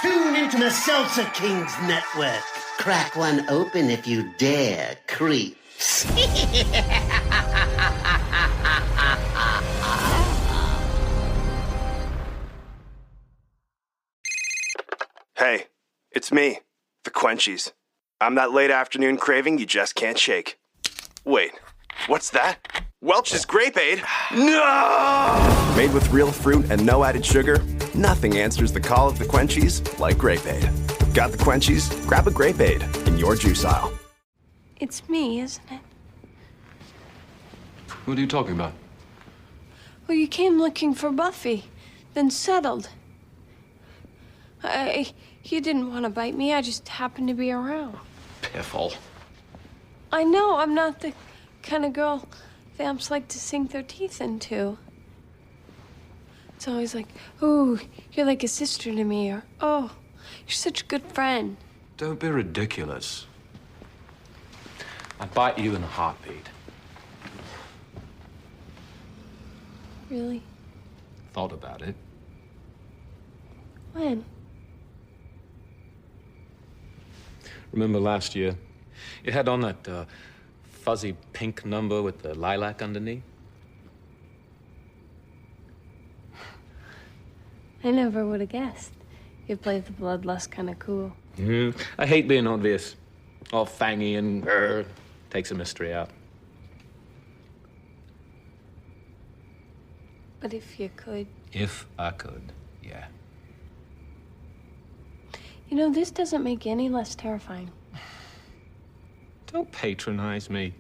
Tune into the Salsa Kings Network. Crack one open if you dare, creeps. Hey, it's me, the Quenchies. I'm that late afternoon craving you just can't shake. Wait, what's that? Welch's Grape Aid? No! Made with real fruit and no added sugar, nothing answers the call of the Quenchies like Grape Aid. Got the Quenchies? Grab a Grape Aid in your juice aisle. It's me, isn't it? What are you talking about? Well, you came looking for Buffy, then settled. You didn't want to bite me, I just happened to be around. Piffle. I know, I'm not the kind of girl vamps like to sink their teeth into. It's always like, ooh, you're like a sister to me, or, oh, you're such a good friend. Don't be ridiculous. I'd bite you in a heartbeat. Really? Thought about it. When? Remember last year? You had on that fuzzy pink number with the lilac underneath? I never would have guessed. You played the bloodlust kind of cool. I hate being obvious. All fangy and takes a mystery out. But if you could... If I could, yeah. You know, this doesn't make you any less terrifying. Don't patronize me.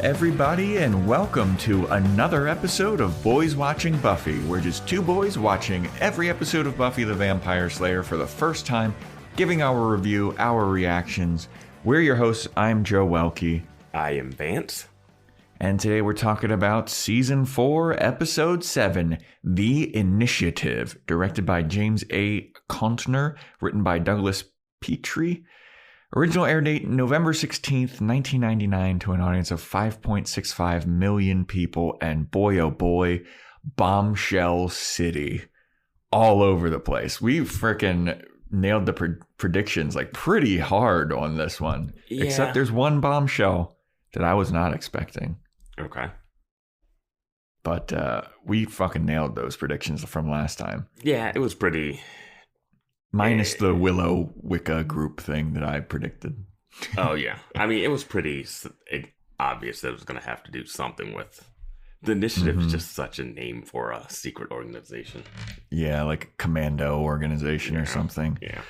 Everybody, and welcome to another episode of Boys Watching Buffy. We're just two boys watching every episode of Buffy the Vampire Slayer for the first time, giving our review, our reactions. We're your hosts. I'm Joe Welke. I am Vance. And today we're talking about Season 4, Episode 7, The Initiative, directed by James A. Contner, written by Douglas Petrie. Original air date November 16th, 1999, to an audience of 5.65 million people, and boy oh boy, Bombshell City. All over the place. We freaking nailed the predictions like pretty hard on this one. Yeah. Except there's one bombshell that I was not expecting. Okay. But we fucking nailed those predictions from last time. Yeah, it was pretty... Minus the Willow Wicca group thing that I predicted. Oh, yeah. I mean, it was pretty obvious that it was going to have to do something with... The Initiative is just such a name for a secret organization. Yeah, like a commando organization or something. Yeah.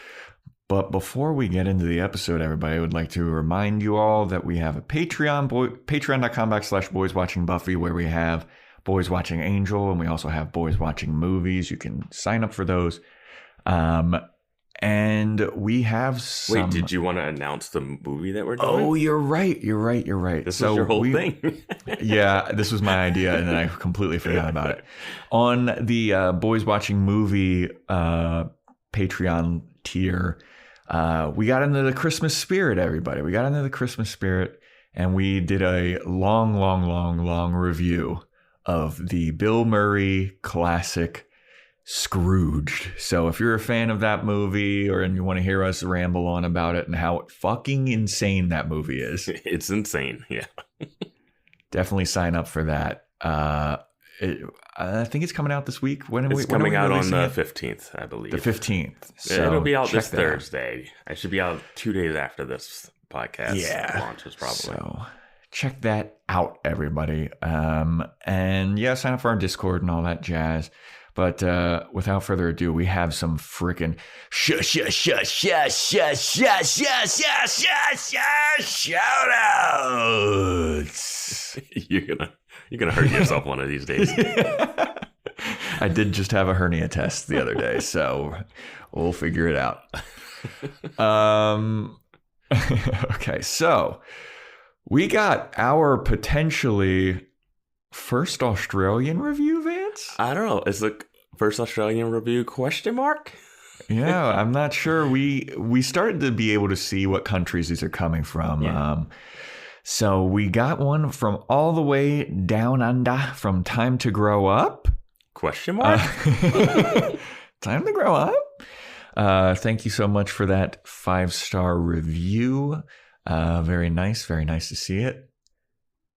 But before we get into the episode, everybody, I would like to remind you all that we have a Patreon, patreon.com/Boys Watching Buffy, where we have Boys Watching Angel, and we also have Boys Watching Movies. You can sign up for those. And we have some... Wait, did you want to announce the movie that we're doing? Oh, you're right. This was your whole thing. Yeah, this was my idea, and then I completely forgot about it. On the Boys Watching Movie Patreon tier, we got into the Christmas spirit, everybody. We got into the Christmas spirit, and we did a long review of the Bill Murray classic Scrooged. So if you're a fan of that movie and you want to hear us ramble on about it and how fucking insane that movie is. It's insane, yeah. Definitely sign up for that. I think it's coming out this week. It's coming out on the 15th, I believe. The 15th. So it'll be out this Thursday. I should be out 2 days after this podcast launches, probably. So check that out, everybody. And yeah, sign up for our Discord and all that jazz. But without further ado, we have some freaking shout outs. You're gonna hurt yourself one of these days. I did just have a hernia test the other day, so we'll figure it out. Okay, so we got our potentially first Australian review, Vance? I don't know. Is the first Australian review ? Yeah, I'm not sure. We started to be able to see what countries these are coming from. Yeah. So we got one from all the way down under from Time to Grow Up. ? Time to Grow Up. Thank you so much for that 5-star review. Very nice to see it.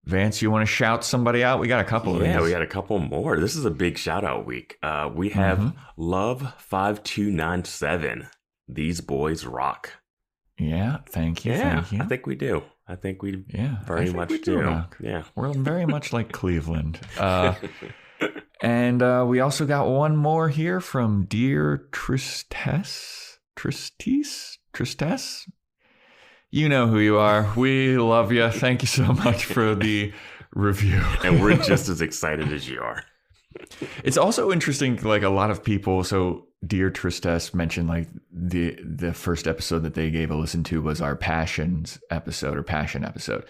Vance, you want to shout somebody out? We got a couple of these. Yeah, we got a couple more. This is a big shout out week. We have Love5297. These boys rock. Yeah, thank you. Thank you. I think we do. I think we very much we do. Rock. Yeah. We're very much like Cleveland. And we also got one more here from Dear Tristesse. You know who you are. We love you. Thank you so much for the review. And we're just as excited as you are. It's also interesting, like a lot of people. So Dear Tristesse mentioned like the first episode that they gave a listen to was our passion episode.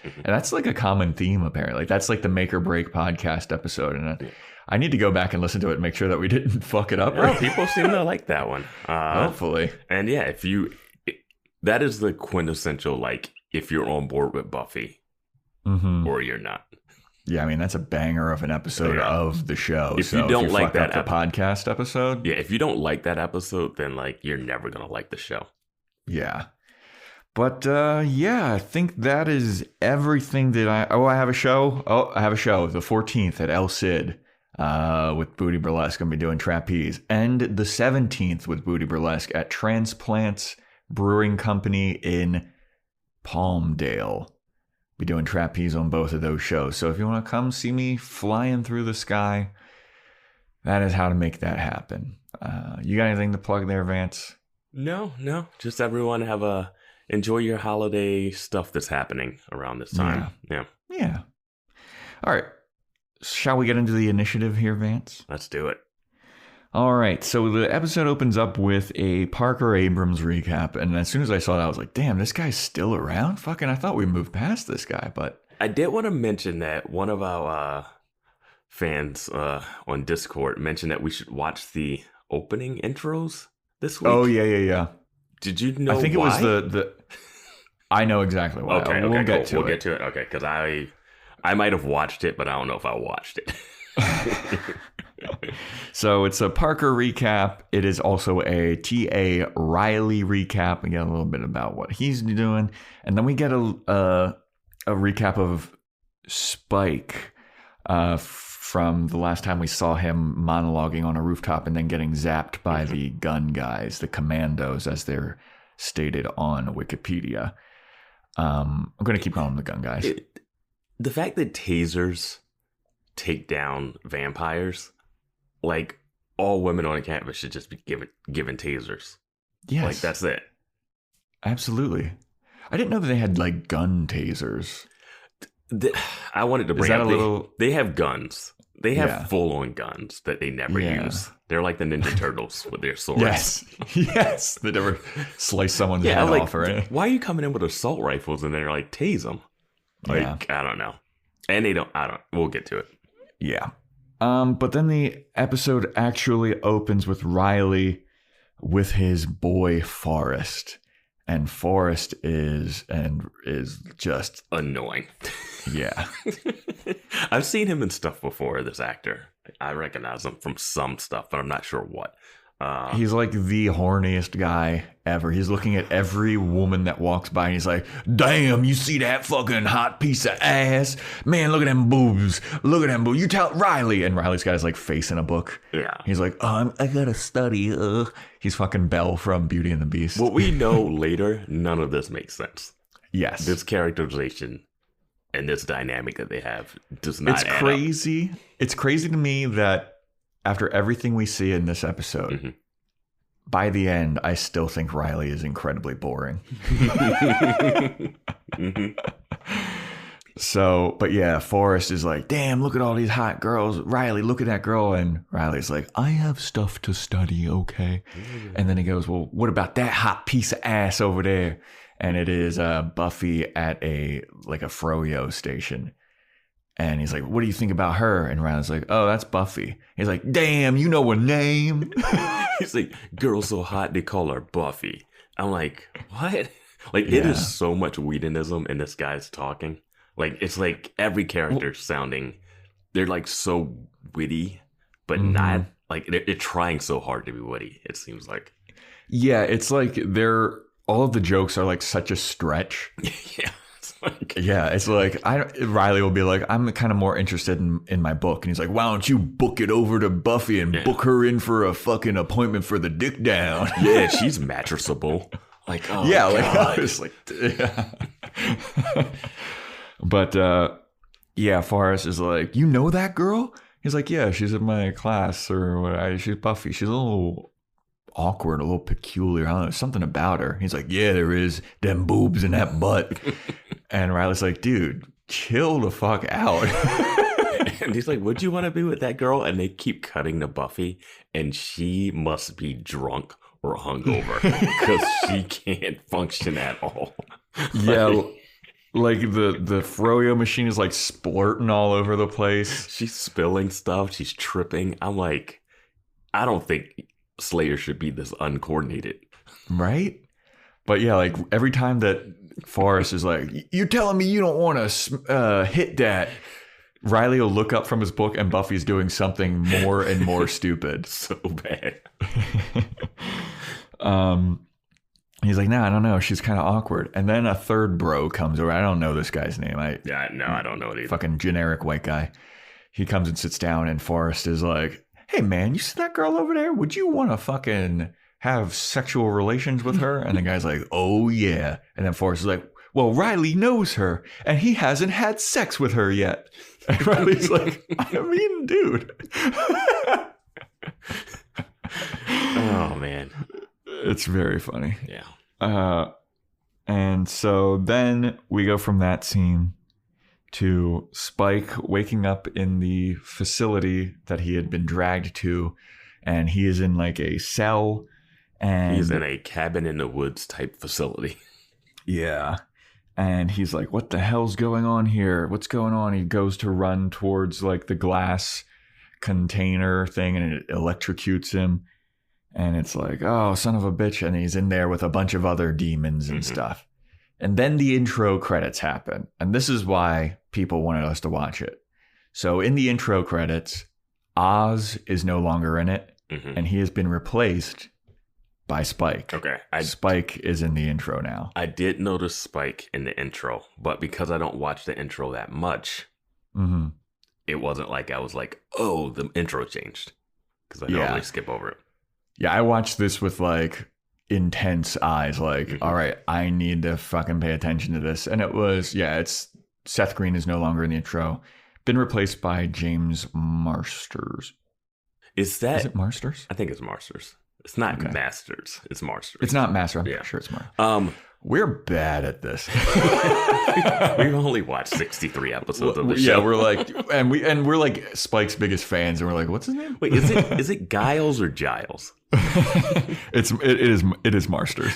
And that's like a common theme, apparently. That's like the make or break podcast episode. And I need to go back and listen to it and make sure that we didn't fuck it up. Well, people seem to like that one. Hopefully. And yeah, that is the quintessential, like, if you're on board with Buffy or you're not. Yeah, I mean, that's a banger of an episode of the show. If you don't like that the podcast episode. Yeah, if you don't like that episode, then, like, you're never going to like the show. Yeah. But, I think that is everything that I have a show. I have a show, the 14th at El Cid. With Booty Burlesque. I'm going to be doing trapeze. And the 17th with Booty Burlesque at Transplants Brewing Company in Palmdale. Be doing trapeze on both of those shows. So if you want to come see me flying through the sky, that is how to make that happen. You got anything to plug there, Vance? No. Just everyone enjoy your holiday stuff that's happening around this time. Yeah. All right. Shall we get into the initiative here, Vance? Let's do it. All right. So the episode opens up with a Parker Abrams recap. And as soon as I saw that, I was like, damn, this guy's still around? Fucking, I thought we moved past this guy, but... I did want to mention that one of our fans on Discord mentioned that we should watch the opening intros this week. Oh, yeah. Did you know I think why? It was the... I know exactly why. Okay, we'll get to it. We'll get to it. Okay, because I might have watched it, but I don't know if I watched it. So it's a Parker recap. It is also a T.A. Riley recap. We get a little bit about what he's doing. And then we get a recap of Spike from the last time we saw him monologuing on a rooftop and then getting zapped by the gun guys, the commandos, as they're stated on Wikipedia. I'm going to keep calling them the gun guys. The fact that tasers take down vampires, like, all women on a campus should just be given tasers. Yes. Like, that's it. Absolutely. I didn't know that they had, like, gun tasers. I wanted to bring up, they have guns. They have full-on guns that they never use. They're like the Ninja Turtles with their swords. Yes. They never slice someone's head off or anything. Why are you coming in with assault rifles and they're like, tase them? Like, I don't know. And we'll get to it. Yeah. But then the episode actually opens with Riley with his boy Forrest. And Forrest is just annoying. Yeah. I've seen him in stuff before, this actor. I recognize him from some stuff, but I'm not sure what. He's like the horniest guy ever. He's looking at every woman that walks by and he's like, damn, you see that fucking hot piece of ass? Man, look at them boobs. Look at them boobs. You tell Riley. And Riley's got his like face in a book. Yeah. He's like, I gotta study. He's fucking Belle from Beauty and the Beast. What we know later, none of this makes sense. Yes. This characterization and this dynamic that they have does not add crazy. Up. It's crazy to me that after everything we see in this episode, by the end, I still think Riley is incredibly boring. So, but yeah, Forrest is like, damn, look at all these hot girls. Riley, look at that girl. And Riley's like, I have stuff to study, okay? And then he goes, well, what about that hot piece of ass over there? And it is Buffy at a froyo station. And he's like, what do you think about her? And Riley's like, oh, that's Buffy. He's like, damn, you know her name. He's like, girl so hot, they call her Buffy. I'm like, what? Like, it is so much Whedonism in this guy's talking. Like, it's like every character sounding, they're like so witty, but not, like, they're trying so hard to be witty, it seems like. Yeah, it's like all of the jokes are like such a stretch. Yeah. It's like Riley will be like, I'm kind of more interested in my book, and he's like, why don't you book it over to Buffy and book her in for a fucking appointment for the dick down? Yeah, she's mattressable. Like, oh yeah, God. like I was like, yeah. But Forrest is like, you know that girl? He's like, yeah, she's in my class or what? She's Buffy. She's a little awkward, a little peculiar. I don't know, something about her. He's like, yeah, there is, them boobs and that butt. And Riley's like, dude, chill the fuck out. And he's like, would you want to be with that girl? And they keep cutting to Buffy, and she must be drunk or hungover because she can't function at all. Yeah, like the froyo machine is like splurting all over the place. She's spilling stuff. She's tripping. I'm like, I don't think Slayer should be this uncoordinated. Right? But yeah, like every time that Forrest is like, you're telling me you don't want to hit that, Riley will look up from his book and Buffy's doing something more and more stupid. So bad. He's like, no, I don't know. She's kind of awkward. And then a third bro comes over. I don't know this guy's name. I don't know it either. Fucking generic white guy. He comes and sits down, and Forrest is like, hey man, you see that girl over there? Would you want to fucking have sexual relations with her? And the guy's like, oh yeah. And then Forrest is like, well, Riley knows her and he hasn't had sex with her yet. And Riley's like, I mean, dude. Oh man. It's very funny. Yeah. And so then we go from that scene to Spike waking up in the facility that he had been dragged to, and he is in like a cell, and he's in a cabin in the woods type facility. Yeah. And he's like, what the hell's going on here? What's going on? He goes to run towards like the glass container thing, and it electrocutes him. And it's like, oh, son of a bitch. And he's in there with a bunch of other demons and stuff. And then the intro credits happen. And this is why people wanted us to watch it. So in the intro credits, Oz is no longer in it. And he has been replaced by Spike. Okay. Spike is in the intro now. I did notice Spike in the intro, but because I don't watch the intro that much, it wasn't like I was like, oh, the intro changed. Because I normally skip over it. Yeah, I watched this with like intense eyes, like, all right, I need to fucking pay attention to this. And it was, it's Seth Green is no longer in the intro. Been replaced by James Marsters. Is it Marsters? I think it's Marsters. It's not Masters. It's Marsters. It's not Master. I'm sure it's Marsters. We're bad at this. We've only watched 63 episodes of the show. Yeah, we're like, and we're like Spike's biggest fans, and we're like, what's his name? Wait, is it Giles or Giles? It is Marsters.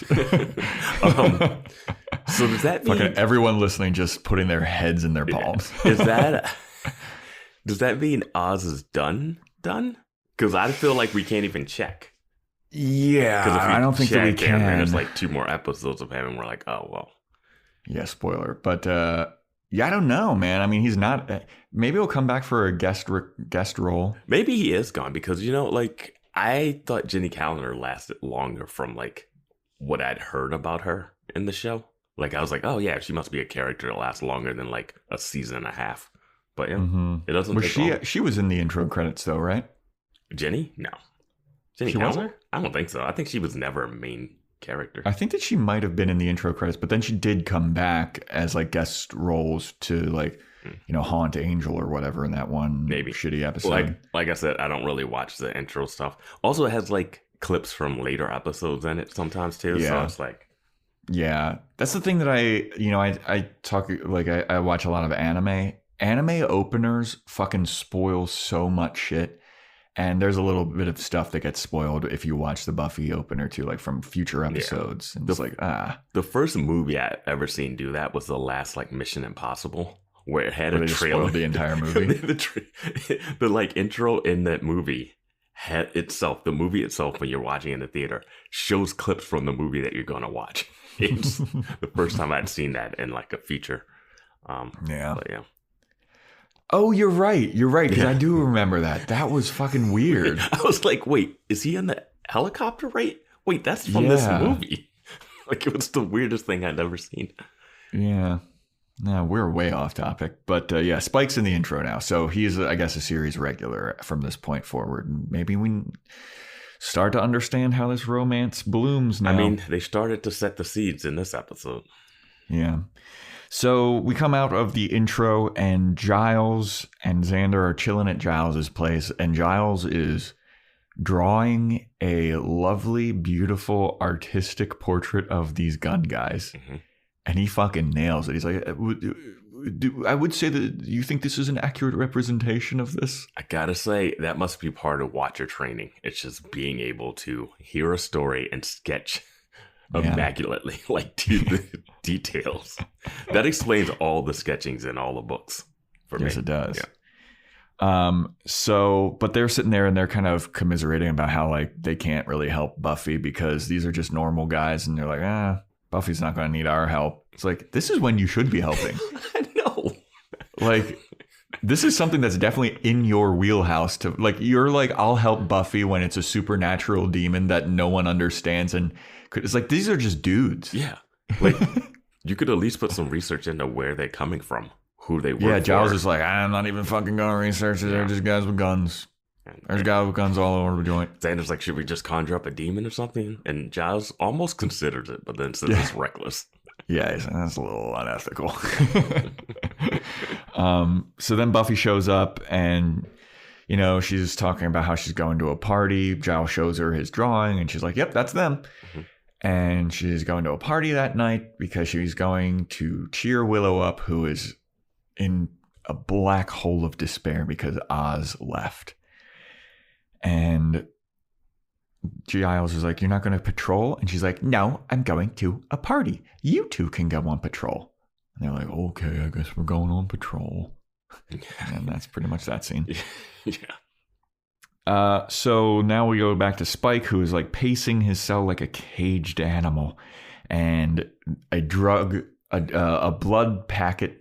So does that mean fucking everyone listening just putting their heads in their palms? Does that mean Oz is done? Because I feel like we can't even check. Yeah, I don't think that we can. And there's like 2 more episodes of him, and we're like, oh well. Yeah, spoiler. But I don't know, man. I mean, he's not. Maybe he'll come back for a guest role. Maybe he is gone because like I thought Jenny Calendar lasted longer from like what I'd heard about her in the show. Like I was like, oh yeah, she must be a character that lasts longer than like a season and a half. But yeah, it doesn't. Was she was in the intro credits though, right? Jenny? No. Jenny Calendar? I don't think so. I think she was never a main character. I think that she might have been in the intro credits, but then she did come back as like guest roles to like, Haunt Angel or whatever in that one shitty episode. Like I said, I don't really watch the intro stuff. Also, it has like clips from later episodes in it sometimes too. Yeah. So it's like, yeah, that's the thing that I talk like I watch a lot of anime. Anime openers fucking spoil so much shit. And there's a little bit of stuff that gets spoiled if you watch the Buffy opener too, like from future episodes. And it's like, The first movie I ever seen do that was the last like Mission Impossible, where it had a trailer. The entire movie. the like intro in that movie the movie itself, when you're watching in the theater, shows clips from the movie that you're going to watch. It's the first time I'd seen that in like a feature. Yeah. But yeah. Oh, you're right. Because I do remember that. That was fucking weird. I was like, wait, is he in the helicopter, right? Wait, that's from this movie. Like, it was the weirdest thing I'd ever seen. Yeah. No, we're way off topic. But yeah, Spike's in the intro now. So he's, I guess, a series regular from this point forward. And maybe we start to understand how this romance blooms now. I mean, they started to set the seeds in this episode. Yeah. So we come out of the intro and Giles and Xander are chilling at Giles's place. And Giles is drawing a lovely, beautiful, artistic portrait of these gun guys. Mm-hmm. And he fucking nails it. He's like, I would say that you think this is an accurate representation of this? I gotta say, that must be part of watcher training. It's just being able to hear a story and sketch immaculately, like to the details. That explains all the sketchings in all the books for me. Yes, it does. Yeah. But they're sitting there and they're kind of commiserating about how like they can't really help Buffy because these are just normal guys, and they're like, Buffy's not going to need our help. It's like, this is when you should be helping. I know. Like, this is something that's definitely in your wheelhouse to, like, you're like, I'll help Buffy when it's a supernatural demon that no one understands. And it's like, these are just dudes. Yeah. Like, you could at least put some research into where they're coming from, who they work for. Yeah, Giles is like, I'm not even fucking going to research it. They're just guys with guns. There's guys with guns all over the joint. Xander's like, should we just conjure up a demon or something? And Giles almost considers it, but then says it's reckless. Yeah, that's a little unethical. So then Buffy shows up and, you know, she's talking about how she's going to a party. Giles shows her his drawing and she's like, yep, that's them. Mm-hmm. And she's going to a party that night because she's going to cheer Willow up, who is in a black hole of despair because Oz left. And Giles is like, you're not going to patrol? And she's like, no, I'm going to a party. You two can go on patrol. And they're like, okay, I guess we're going on patrol. And that's pretty much that scene. Yeah. So now we go back to Spike, who is like pacing his cell like a caged animal. And a blood packet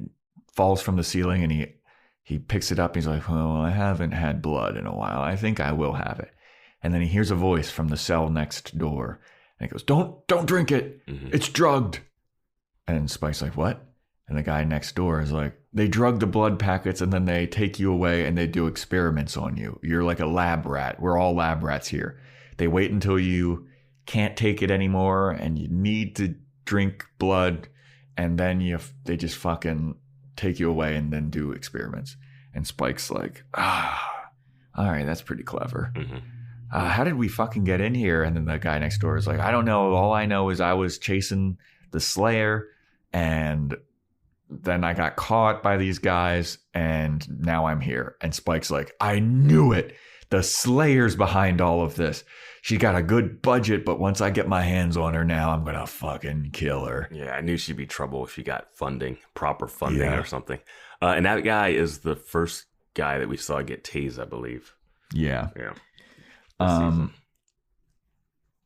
falls from the ceiling and he picks it up. He's like, well, I haven't had blood in a while. I think I will have it. And then he hears a voice from the cell next door. And he goes, don't drink it. Mm-hmm. It's drugged. And Spike's like, what? And the guy next door is like, they drug the blood packets and then they take you away and they do experiments on you. You're like a lab rat. We're all lab rats here. They wait until you can't take it anymore and you need to drink blood. And then they just fucking take you away and then do experiments. And Spike's like, all right, that's pretty clever. Mm-hmm. How did we fucking get in here? And then the guy next door is like, I don't know. All I know is I was chasing the Slayer and then I got caught by these guys and now I'm here. And Spike's like, I knew it. The Slayer's behind all of this. She got a good budget, but once I get my hands on her now, I'm going to fucking kill her. Yeah, I knew she'd be trouble if she got proper funding or something. And that guy is the first guy that we saw get tased, I believe. Yeah. Yeah.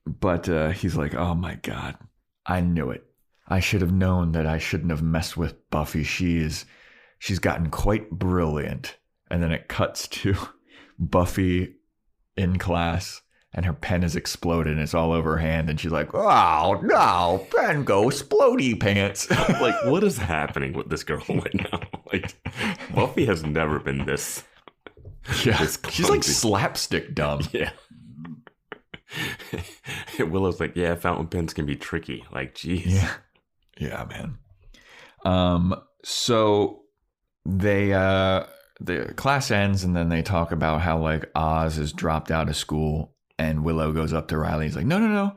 But he's like, oh my God, I knew it. I should have known that I shouldn't have messed with Buffy. She's gotten quite brilliant. And then it cuts to Buffy in class and her pen has exploded and it's all over her hand. And she's like, oh no, pen go explodey pants. Like, what is happening with this girl right now? Like, Buffy has never been this. Yeah, she's like slapstick dumb. Yeah. Willow's like, yeah, fountain pens can be tricky. Like, geez. Yeah, man. So they the class ends and then they talk about how like Oz has dropped out of school and Willow goes up to Riley. He's like, no.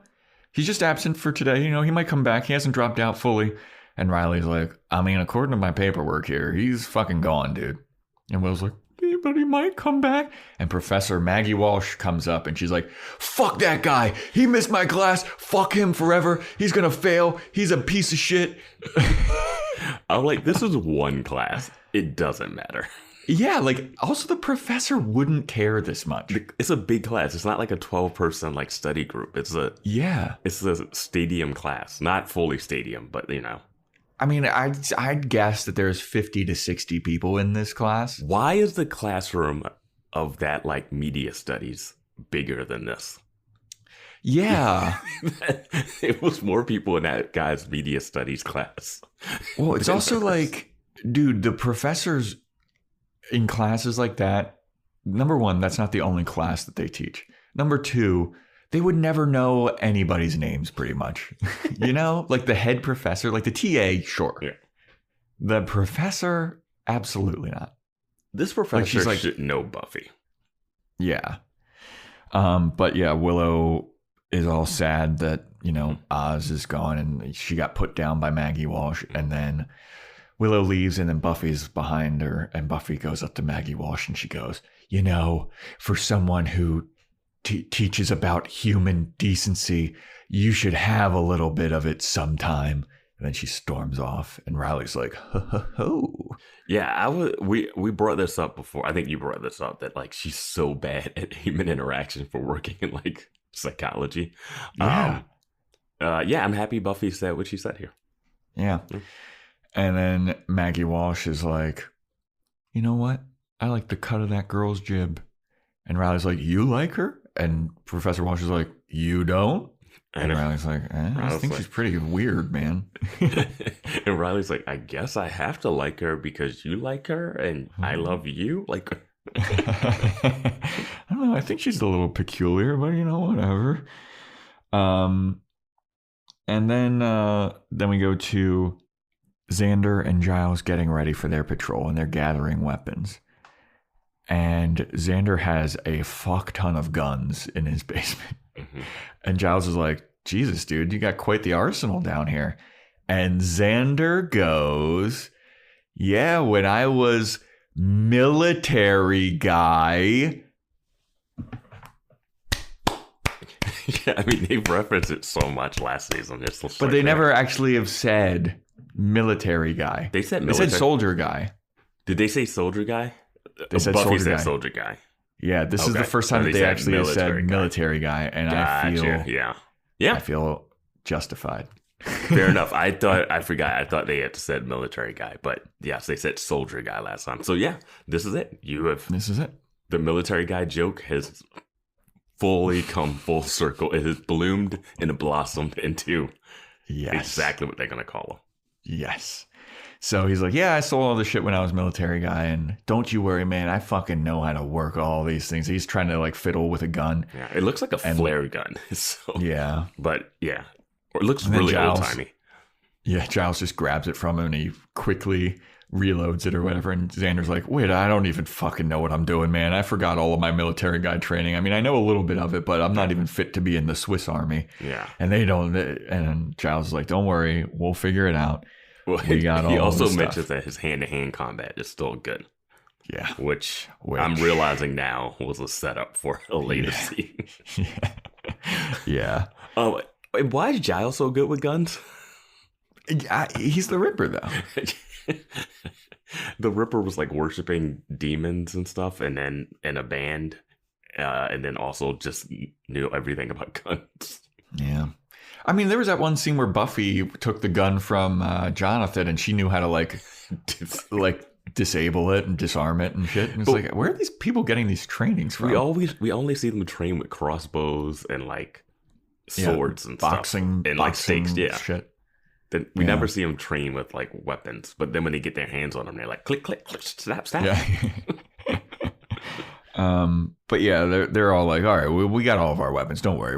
He's just absent for today. You know, he might come back. He hasn't dropped out fully. And Riley's like, I mean, according to my paperwork here, he's fucking gone, dude. And Willow's like, but he might come back. And Professor Maggie Walsh comes up and she's like, fuck that guy. He missed my class. Fuck him forever. He's going to fail. He's a piece of shit. I'm like, this is one class. It doesn't matter. Yeah, like, also the professor wouldn't care this much. It's a big class. It's not like a 12-person like study group. It's a stadium class. Not fully stadium, but you know. I mean, I'd guess that there's 50 to 60 people in this class. Why is the classroom of that like media studies bigger than this? Yeah. It was more people in that guy's media studies class. Well, it's also like, dude, the professors in classes like that, number one, that's not the only class that they teach. Number two, they would never know anybody's names pretty much. You know, like the head professor, like the TA, sure. Yeah. The professor, absolutely not. This professor should know Buffy. Yeah. But yeah, Willow is all sad that, you know, Oz is gone and she got put down by Maggie Walsh, and then Willow leaves and then Buffy's behind her, and Buffy goes up to Maggie Walsh and she goes, you know, for someone who teaches about human decency, you should have a little bit of it sometime. And then she storms off and Riley's like, ho, ho, ho. Yeah, we brought this up before. I think you brought this up that like she's so bad at human interaction for working in like psychology. Yeah. I'm happy Buffy said what she said here. Yeah. And then Maggie Walsh is like, you know what? I like the cut of that girl's jib. And Riley's like, you like her? And Professor Walsh is like, you don't? And Riley's like, I think she's pretty weird, man. And Riley's like, I guess I have to like her because you like her and I love you. Like, I don't know. I think she's a little peculiar, but you know, whatever. And then we go to Xander and Giles getting ready for their patrol, and they're gathering weapons. And Xander has a fuck ton of guns in his basement. Mm-hmm. And Giles is like, Jesus, dude, you got quite the arsenal down here. And Xander goes, yeah, when I was military guy. Yeah, I mean, they referenced it so much last season. But they never actually have said military guy. They said soldier guy. Did they say soldier guy? They said Buffy soldier guy. Soldier guy. Yeah, this is the first time that they actually have said military guy, and gotcha. I feel justified. Fair enough. I forgot. I thought they had said military guy, but yes, they said soldier guy last time. So yeah, this is it. This is it. The military guy joke has fully come full circle. It has bloomed and blossomed into exactly what they're gonna call him. Yes. So he's like, yeah, I stole all this shit when I was military guy, and don't you worry, man, I fucking know how to work all these things. He's trying to like fiddle with a gun. Yeah, it looks like a flare gun. So, yeah. But yeah, or it looks really old-timey. Yeah, Giles just grabs it from him and he quickly reloads it or whatever. And Xander's like, wait, I don't even fucking know what I'm doing, man. I forgot all of my military guy training. I mean, I know a little bit of it, but I'm not even fit to be in the Swiss Army. Yeah. And they don't. And Giles is like, don't worry, we'll figure it out. Well, he also mentions that his hand-to-hand combat is still good. Yeah. Which I'm realizing now was a setup for a later scene. Yeah. Why is Giles so good with guns? He's the Ripper, though. The Ripper was like worshiping demons and stuff, and then in a band, and then also just knew everything about guns. Yeah. I mean, there was that one scene where Buffy took the gun from Jonathan, and she knew how to like disable it and disarm it and shit. And it's like, where are these people getting these trainings from? We only see them train with crossbows and like swords and boxing, stuff, and like stakes. Yeah, shit. Then we never see them train with like weapons, but then when they get their hands on them, they're like click, click, click, snap, snap. Yeah. But yeah, they're all like, all right, we got all of our weapons. Don't worry,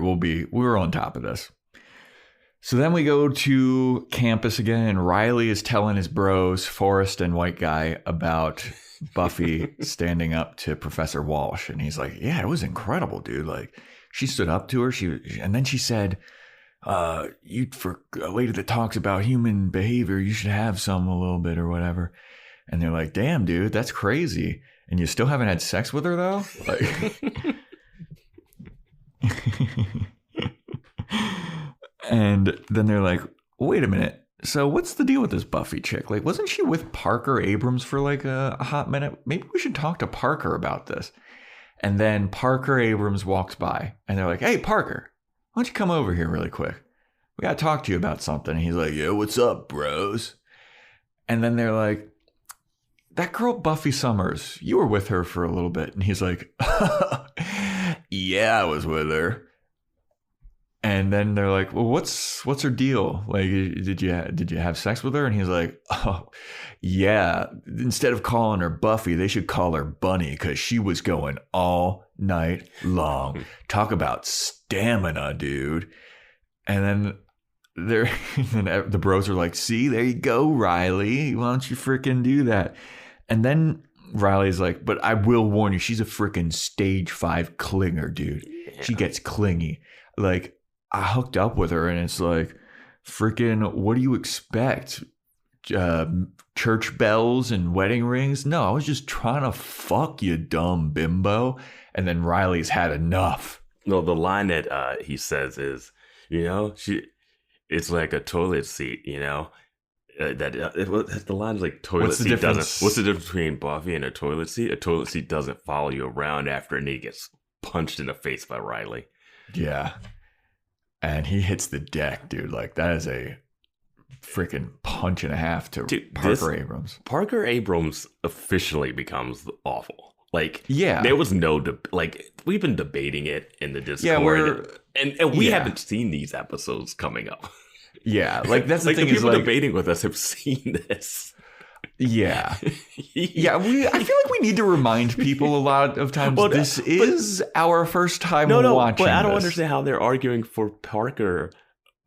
we're on top of this. So then we go to campus again, and Riley is telling his bros, Forrest and White Guy, about Buffy standing up to Professor Walsh. And he's like, yeah, it was incredible, dude. Like, she stood up to her, and then she said, for a lady that talks about human behavior, you should have some a little bit or whatever. And they're like, damn, dude, that's crazy. And you still haven't had sex with her, though? Like... And then they're like, wait a minute. So what's the deal with this Buffy chick? Like, wasn't she with Parker Abrams for like a hot minute? Maybe we should talk to Parker about this. And then Parker Abrams walks by and they're like, hey, Parker, why don't you come over here really quick? We got to talk to you about something. And he's like, yeah, what's up, bros? And then they're like, that girl Buffy Summers, you were with her for a little bit. And he's like, yeah, I was with her. And then they're like, well, what's her deal? Like, did you have sex with her? And he's like, oh, yeah. Instead of calling her Buffy, they should call her Bunny because she was going all night long. Talk about stamina, dude. And then the bros are like, see, there you go, Riley. Why don't you freaking do that? And then Riley's like, but I will warn you, she's a freaking stage 5 clinger, dude. Yeah. She gets clingy. Like, I hooked up with her and it's like, freaking, what do you expect? Church bells and wedding rings? No, I was just trying to fuck you, dumb bimbo. And then Riley's had enough. No, the line that he says is, it's like a toilet seat, the line is like toilet seat doesn't. What's the difference between Buffy and a toilet seat? A toilet seat doesn't follow you around after a knee gets punched in the face by Riley. Yeah. And he hits the deck, dude. Like, that is a freaking punch and a half to Parker Abrams. Parker Abrams officially becomes awful. Like, yeah, there was no we've been debating it in the Discord, and we haven't seen these episodes coming up. Yeah, like that's the thing. The people debating with us have seen this. Yeah, yeah. I feel like we need to remind people a lot of times. This is our first time watching. But I don't understand how they're arguing for Parker,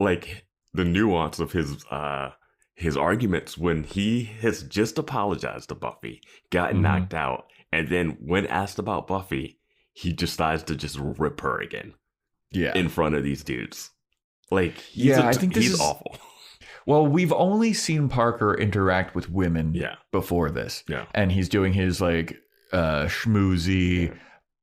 like the nuance of his arguments when he has just apologized to Buffy, gotten knocked out, and then when asked about Buffy, he decides to just rip her again. Yeah, in front of these dudes. Like, I think he's awful. Well, we've only seen Parker interact with women before this. Yeah. And he's doing his like schmoozy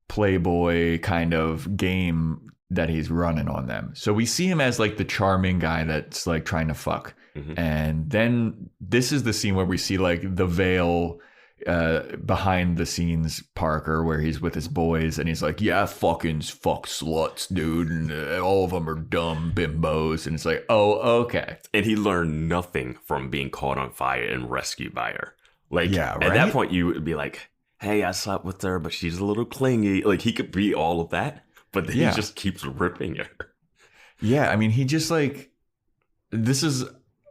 playboy kind of game that he's running on them. So we see him as like the charming guy that's like trying to fuck. Mm-hmm. And then this is the scene where we see like the veil behind the scenes Parker, where he's with his boys and he's like, yeah, fuck sluts, dude, and all of them are dumb bimbos. And it's like, oh, okay. And he learned nothing from being caught on fire and rescued by her. Like, at that point you would be like, hey, I slept with her, but she's a little clingy. Like, he could be all of that, but then he just keeps ripping her. Yeah, I mean, he just like, this is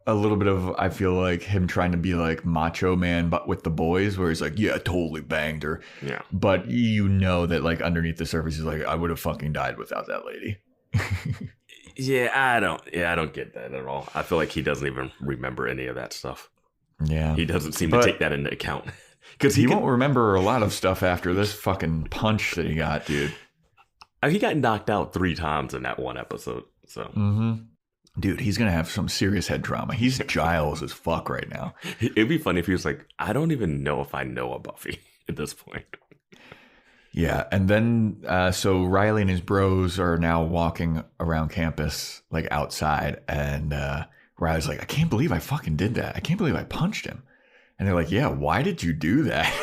a little bit of, I feel like, him trying to be like macho man, but with the boys, where he's like, yeah, I totally banged her. Yeah. But that like underneath the surface, he's like, I would have fucking died without that lady. I don't get that at all. I feel like he doesn't even remember any of that stuff. Yeah. He doesn't seem to take that into account. Because he won't remember a lot of stuff after this fucking punch that he got, dude. He got knocked out 3 times in that one episode. So. Mm-hmm. Dude, he's going to have some serious head trauma. He's Giles as fuck right now. It'd be funny if he was like, I don't even know if I know a Buffy at this point. Yeah, and then so Riley and his bros are now walking around campus, like outside, and Riley's like, I can't believe I fucking did that. I can't believe I punched him. And they're like, yeah, why did you do that?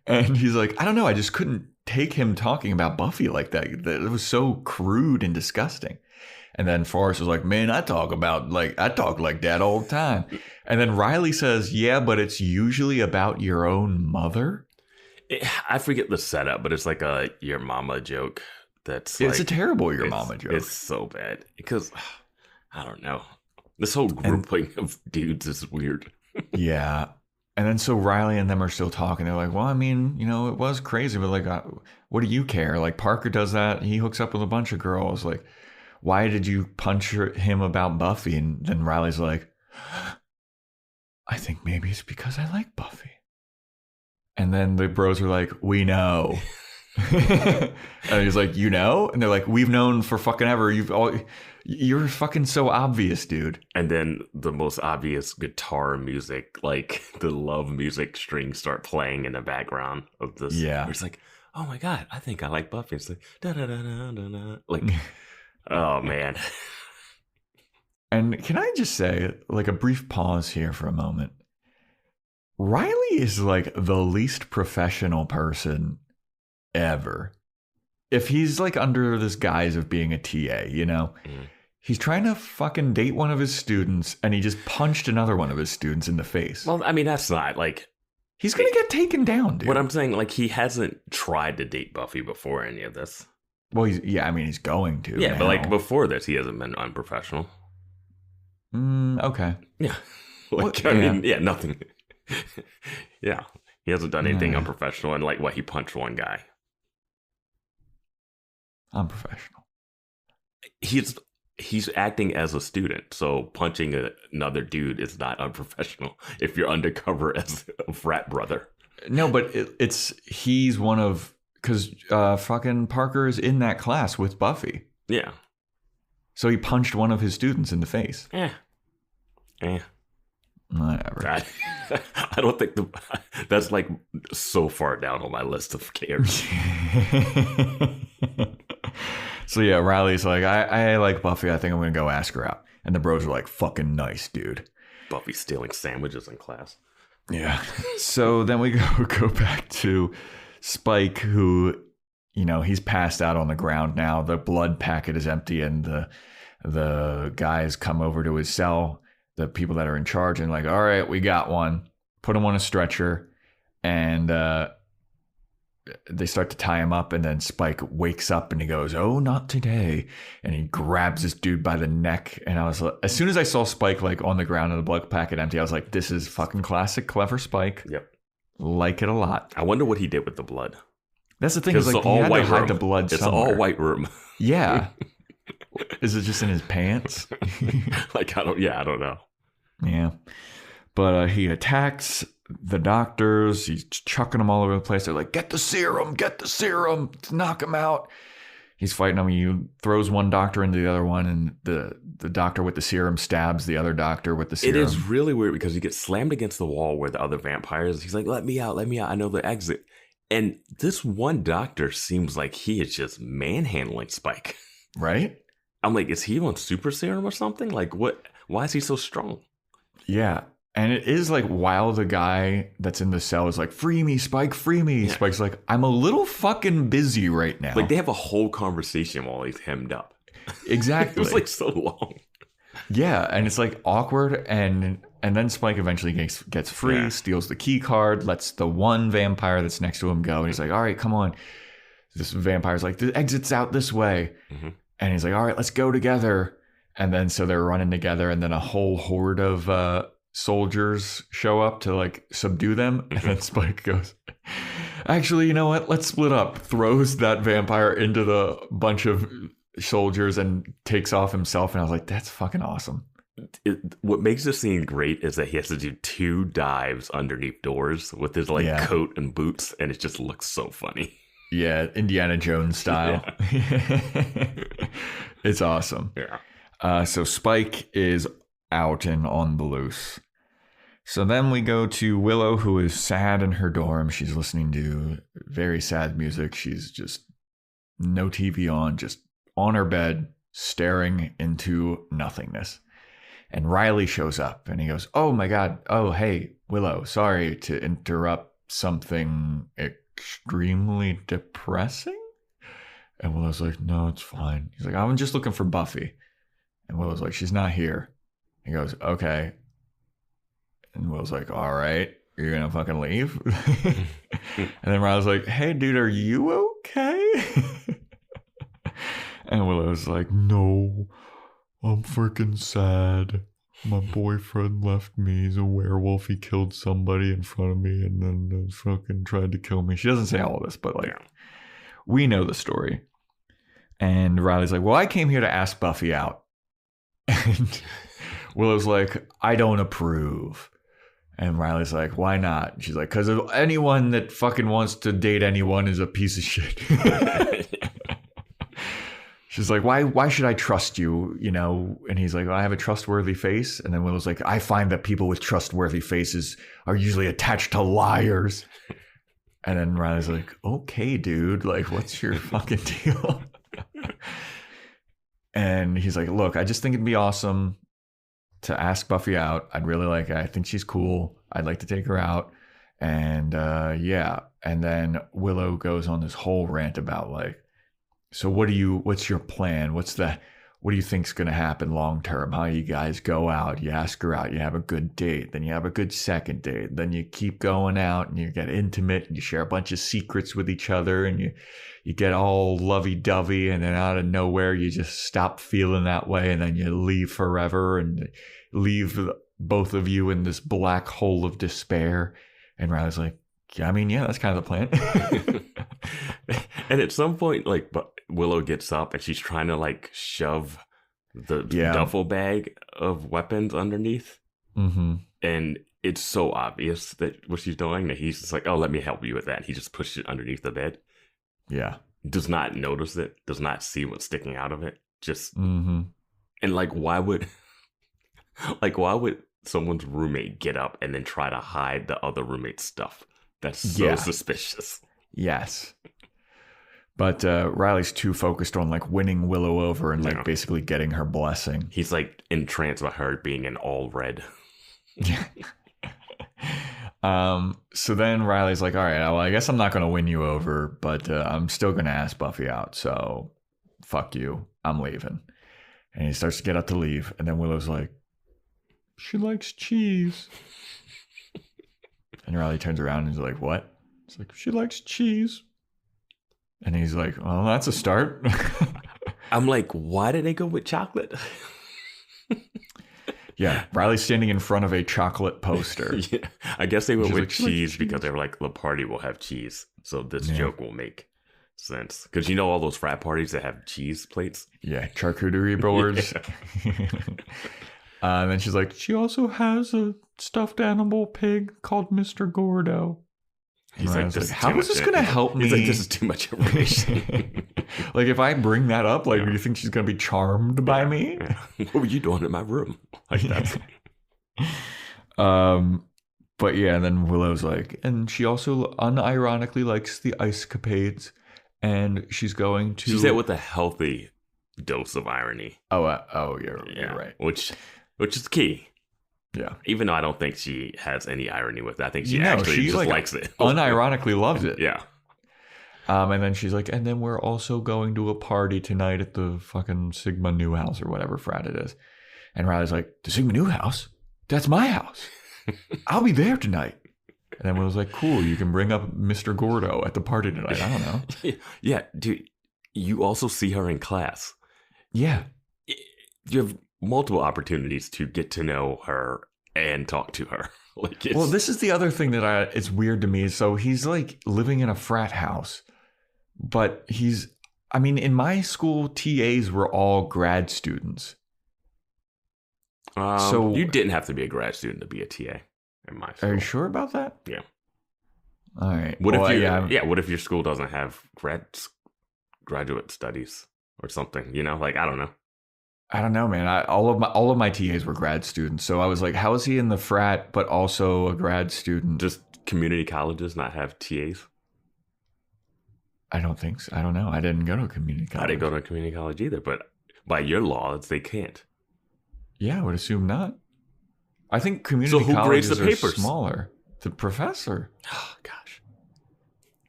And he's like, I don't know. I just couldn't take him talking about Buffy like that. It was so crude and disgusting. And then Forrest was like, man, I talk like that all the time. And then Riley says, yeah, but it's usually about your own mother. I forget the setup, but it's like a your mama joke. It's a terrible your mama joke. It's so bad because, I don't know. This whole grouping of dudes is weird. Yeah. And then so Riley and them are still talking. They're like, well, I mean, it was crazy, but like, what do you care? Like, Parker does that. He hooks up with a bunch of girls. Like, why did you punch him about Buffy? And then Riley's like, I think maybe it's because I like Buffy. And then the bros are like, we know. And he's like, you know? And they're like, we've known for fucking ever. You're fucking so obvious, dude. And then the most obvious guitar music, like the love music strings start playing in the background of this. Yeah. It's like, oh my God, I think I like Buffy. It's like, da da da da da da. Like, oh man. And can I just say, like, a brief pause here for a moment. Riley is like the least professional person ever. If he's like under this guise of being a TA, you know, he's trying to fucking date one of his students and he just punched another one of his students in the face. Well, I mean, that's not like... He's going to get taken down, dude. What I'm saying, like, he hasn't tried to date Buffy before any of this. Well, he's going to. Yeah, now. but like before this, he hasn't been unprofessional. Okay. Yeah. Like, I mean, yeah, nothing. Yeah. He hasn't done anything unprofessional, and like, what, he punched one guy. Unprofessional. He's acting as a student, so punching another dude is not unprofessional if you're undercover as a frat brother. No, but he's one of, because fucking Parker is in that class with Buffy. Yeah. So he punched one of his students in the face. Whatever. I don't think that's like so far down on my list of cares. So yeah, Riley's like, I like Buffy. I think I'm going to go ask her out. And the bros are like, fucking nice, dude. Buffy stealing sandwiches in class. Yeah. So then we go back to Spike, who, you know, he's passed out on the ground now. The blood packet is empty, and the guys come over to his cell, the people that are in charge, and like, all right, we got one. Put him on a stretcher, and they start to tie him up, and then Spike wakes up and he goes, "Oh, not today." And he grabs this dude by the neck. And I was like, as soon as I saw Spike like on the ground and the blood packet empty, I was like, this is fucking classic, clever Spike. Yep. Like it a lot. I wonder what he did with the blood. That's the thing, is like, he had to hide the blood it's somewhere. It's all white room. Yeah. Is it just in his pants? Like, I don't know. Yeah. But he attacks the doctors. He's chucking them all over the place. They're like, get the serum, knock him out. He's fighting them. He throws one doctor into the other one, and the doctor with the serum stabs the other doctor with the serum. It is really weird because he gets slammed against the wall where the other vampires. He's like, let me out. I know the exit. And this one doctor seems like he is just manhandling Spike. Right? I'm like, is he on super serum or something? Like, what? Why is he so strong? Yeah. And it is like, while the guy that's in the cell is like, free me, Spike, free me. Yeah. Spike's like, I'm a little fucking busy right now. Like, they have a whole conversation while he's hemmed up. Exactly. It was like so long. Yeah. And it's like awkward. And then Spike eventually gets free, steals the key card, lets the one vampire that's next to him go. And he's like, all right, come on. This vampire's like, the exit's out this way. Mm-hmm. And he's like, all right, let's go together. And then so they're running together. And then a whole horde of soldiers show up to like subdue them. And then Spike goes, actually, you know what? Let's split up. Throws that vampire into the bunch of soldiers and takes off himself. And I was like, that's fucking awesome. What makes this scene great is that he has to do 2 dives underneath doors with his coat and boots. And it just looks so funny. Yeah, Indiana Jones style. Yeah. It's awesome. Yeah. So Spike is out and on the loose. So then we go to Willow, who is sad in her dorm. She's listening to very sad music. She's just no TV on, just on her bed, staring into nothingness. And Riley shows up and he goes, oh my God. Oh, hey, Willow, sorry to interrupt something extremely depressing. And Willow's like, no, it's fine. He's like, I'm just looking for Buffy. And Willow's like, she's not here. He goes, okay. And Willow's like, all right, you're gonna fucking leave? And then Riley's like, hey dude, are you okay? And Willow's like, no, I'm freaking sad. My boyfriend left me. He's a werewolf. He killed somebody in front of me and then fucking tried to kill me. She doesn't say all of this, but like, we know the story. And Riley's like, well, I came here to ask Buffy out. And Willow's like, I don't approve. And Riley's like, why not? She's like, because anyone that fucking wants to date anyone is a piece of shit. She's like, why should I trust you? You know? And he's like, well, I have a trustworthy face. And then Willow's like, I find that people with trustworthy faces are usually attached to liars. And then Riley's like, okay, dude, like, what's your fucking deal? And he's like, look, I just think it'd be awesome to ask Buffy out. I think she's cool. I'd like to take her out. And yeah. And then Willow goes on this whole rant about like, so what's your plan? What do you think's going to happen long term? How you guys go out, you ask her out, you have a good date, then you have a good second date, then you keep going out and you get intimate and you share a bunch of secrets with each other and you get all lovey-dovey, and then out of nowhere you just stop feeling that way, and then you leave forever and leave both of you in this black hole of despair. And Riley's like, yeah, that's kind of the plan. And at some point, like, Willow gets up and she's trying to like shove the duffel bag of weapons underneath. Mm-hmm. And it's so obvious that what she's doing that he's just like, oh, let me help you with that. And he just pushes it underneath the bed. Yeah. Does not notice it, does not see what's sticking out of it. Just, and like, why would someone's roommate get up and then try to hide the other roommate's stuff? That's so suspicious. Yes. But Riley's too focused on like winning Willow over and like basically getting her blessing. He's like entranced by her being in all red. So then Riley's like, all right, well, I guess I'm not going to win you over, but I'm still going to ask Buffy out. So fuck you. I'm leaving. And he starts to get up to leave. And then Willow's like, she likes cheese. And Riley turns around and he's like, what? It's like, she likes cheese. And he's like, well, that's a start. I'm like, why did they go with chocolate? Yeah, Riley's standing in front of a chocolate poster. Yeah, I guess they went with cheese because they were like, the party will have cheese. So this joke will make sense. Because you know all those frat parties that have cheese plates? Yeah, charcuterie boards. And then she's like, she also has a stuffed animal pig called Mr. Gordo. He's like, how is this going to help me? He's like, this is too much information. Like, if I bring that up, like, do you think she's going to be charmed by me? Yeah. What were you doing in my room? Like that. But yeah, and then Willow's like, and she also unironically likes the ice capades, and she's going to. She said with a healthy dose of irony. You're right. Which is key. Yeah. Even though I don't think she has any irony with it. I think she actually just likes it. Unironically loves it. Yeah. And then she's like, and then we're also going to a party tonight at the fucking Sigma Nu house or whatever frat it is. And Riley's like, the Sigma Nu house? That's my house. I'll be there tonight. And then Willow's like, cool, you can bring up Mr. Gordo at the party tonight. I don't know. Yeah, dude, you also see her in class. Yeah. You have multiple opportunities to get to know her and talk to her. Well, this is the other thing that it's weird to me. So he's like living in a frat house, but in my school, TAs were all grad students. So you didn't have to be a grad student to be a TA in my school. Are you sure about that? Yeah. All right. What if your school doesn't have graduate studies or something? You know, like, I don't know. I don't know, man. All of my TAs were grad students, so I was like, how is he in the frat but also a grad student? Just community colleges not have TAs? I don't think so. I don't know. I didn't go to a community college. I didn't go to a community college either, but by your laws, they can't. Yeah, I would assume not. I think community colleges grades the papers? Are smaller. The professor. Oh, gosh.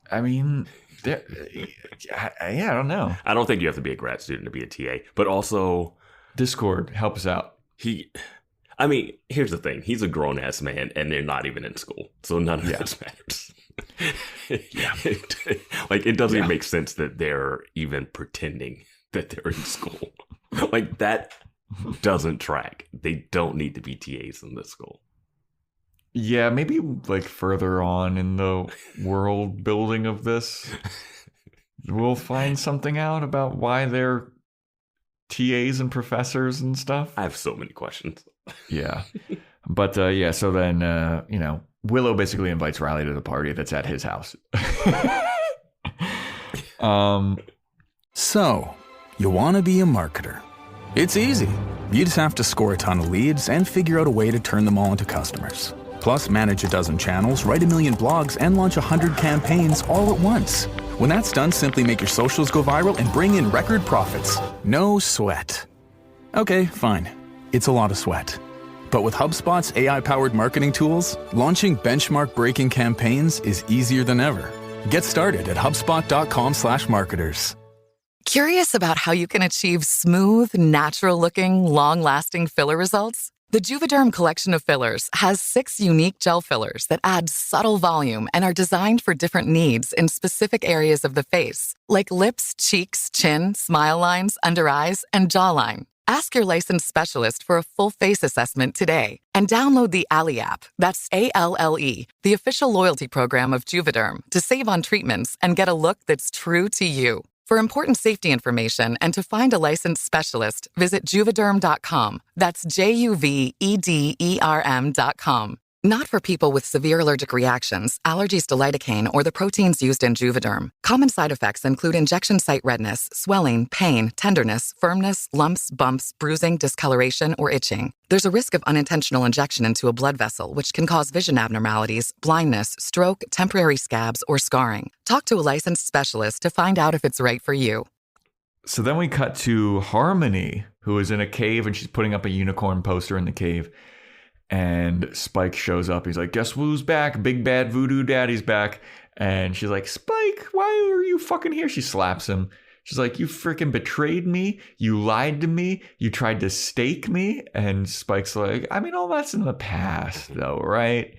I mean, I don't know. I don't think you have to be a grad student to be a TA, but also... Discord, help us out. Here's the thing. He's a grown-ass man, and they're not even in school, so none of this matters. Yeah. It doesn't even make sense that they're even pretending that they're in school. Like, that doesn't track. They don't need to be TAs in this school. Yeah, maybe, like, further on in the world building of this, we'll find something out about why they're TAs and professors and stuff. I have so many questions. Yeah. But, so then, Willow basically invites Riley to the party that's at his house. So, you want to be a marketer. It's easy. You just have to score a ton of leads and figure out a way to turn them all into customers. Plus, manage a dozen channels, write 1 million blogs, and launch 100 campaigns all at once. When that's done, simply make your socials go viral and bring in record profits. No sweat. Okay, fine. It's a lot of sweat. But with HubSpot's AI-powered marketing tools, launching benchmark-breaking campaigns is easier than ever. Get started at HubSpot.com/marketers. Curious about how you can achieve smooth, natural-looking, long-lasting filler results? The Juvederm collection of fillers has 6 unique gel fillers that add subtle volume and are designed for different needs in specific areas of the face, like lips, cheeks, chin, smile lines, under eyes, and jawline. Ask your licensed specialist for a full face assessment today and download the Alle app, that's ALLE, the official loyalty program of Juvederm, to save on treatments and get a look that's true to you. For important safety information and to find a licensed specialist, visit Juvederm.com. That's JUVEDERM.com. Not for people with severe allergic reactions, allergies to lidocaine, or the proteins used in Juvederm. Common side effects include injection site redness, swelling, pain, tenderness, firmness, lumps, bumps, bruising, discoloration, or itching. There's a risk of unintentional injection into a blood vessel, which can cause vision abnormalities, blindness, stroke, temporary scabs, or scarring. Talk to a licensed specialist to find out if it's right for you. So then we cut to Harmony, who is in a cave, and she's putting up a unicorn poster in the cave. And Spike shows up. He's like, guess who's back? Big bad voodoo daddy's back. And she's like, Spike, why are you fucking here? She slaps him. She's like, you freaking betrayed me. You lied to me. You tried to stake me. And Spike's like, I mean, all that's in the past though, right?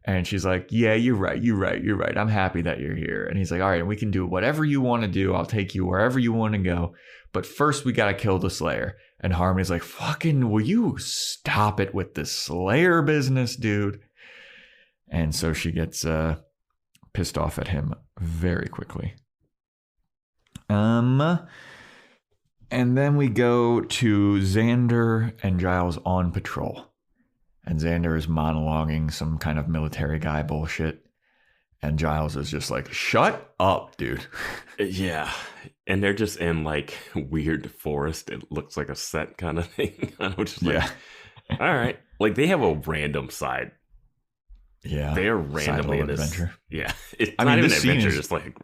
And she's like, yeah, you're right. I'm happy that you're here. And he's like, all right, we can do whatever you want to do. I'll take you wherever you want to go. But first we got to kill the Slayer. And Harmony's like, fucking, will you stop it with the Slayer business, dude? And so she gets pissed off at him very quickly. And then we go to Xander and Giles on patrol. And Xander is monologuing some kind of military guy bullshit. And Giles is just like, shut up, dude. Yeah. And they're just in like weird forest. It looks like a set kind of thing. I'm just like, yeah. All right. Like they have a random side. Yeah. They're randomly in this adventure. Yeah. It's not even an adventure, just like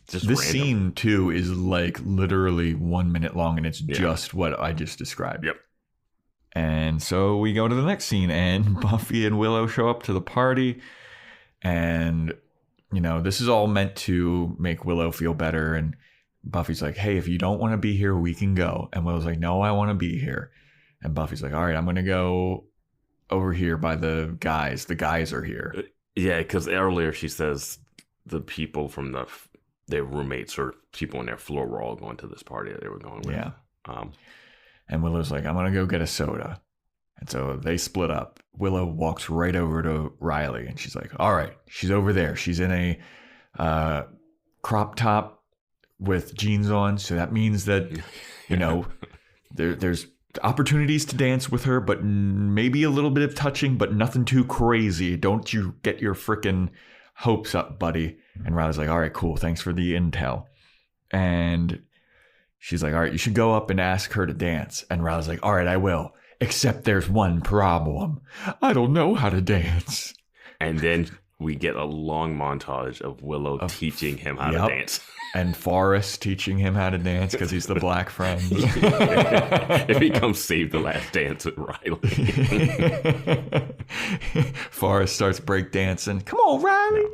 just this random. Scene too is like literally 1 minute long, and it's just what I just described. Yep. And so we go to the next scene, and Buffy and Willow show up to the party. And, you know, this is all meant to make Willow feel better. And Buffy's like, hey, if you don't want to be here, we can go. And Willow's like, no, I want to be here. And Buffy's like, all right, I'm going to go over here by the guys. The guys are here. Yeah, because earlier she says the people from their roommates or people on their floor were all going to this party that they were going with. Yeah. And Willow's like, I'm going to go get a soda. And so they split up. Willow walks right over to Riley, and she's like, all right, she's over there. She's in a crop top with jeans on. So that means that, you know, there's opportunities to dance with her, but maybe a little bit of touching, but nothing too crazy. Don't you get your freaking hopes up, buddy. And Riley's like, all right, cool. Thanks for the intel. And she's like, all right, you should go up and ask her to dance. And Riley's like, all right, I will. Except there's one problem. I don't know how to dance. And then we get a long montage of Willow teaching him how to dance. And Forrest teaching him how to dance because he's the black friend. It becomes Save the Last Dance with Riley. Forrest starts breakdancing. Come on, Riley.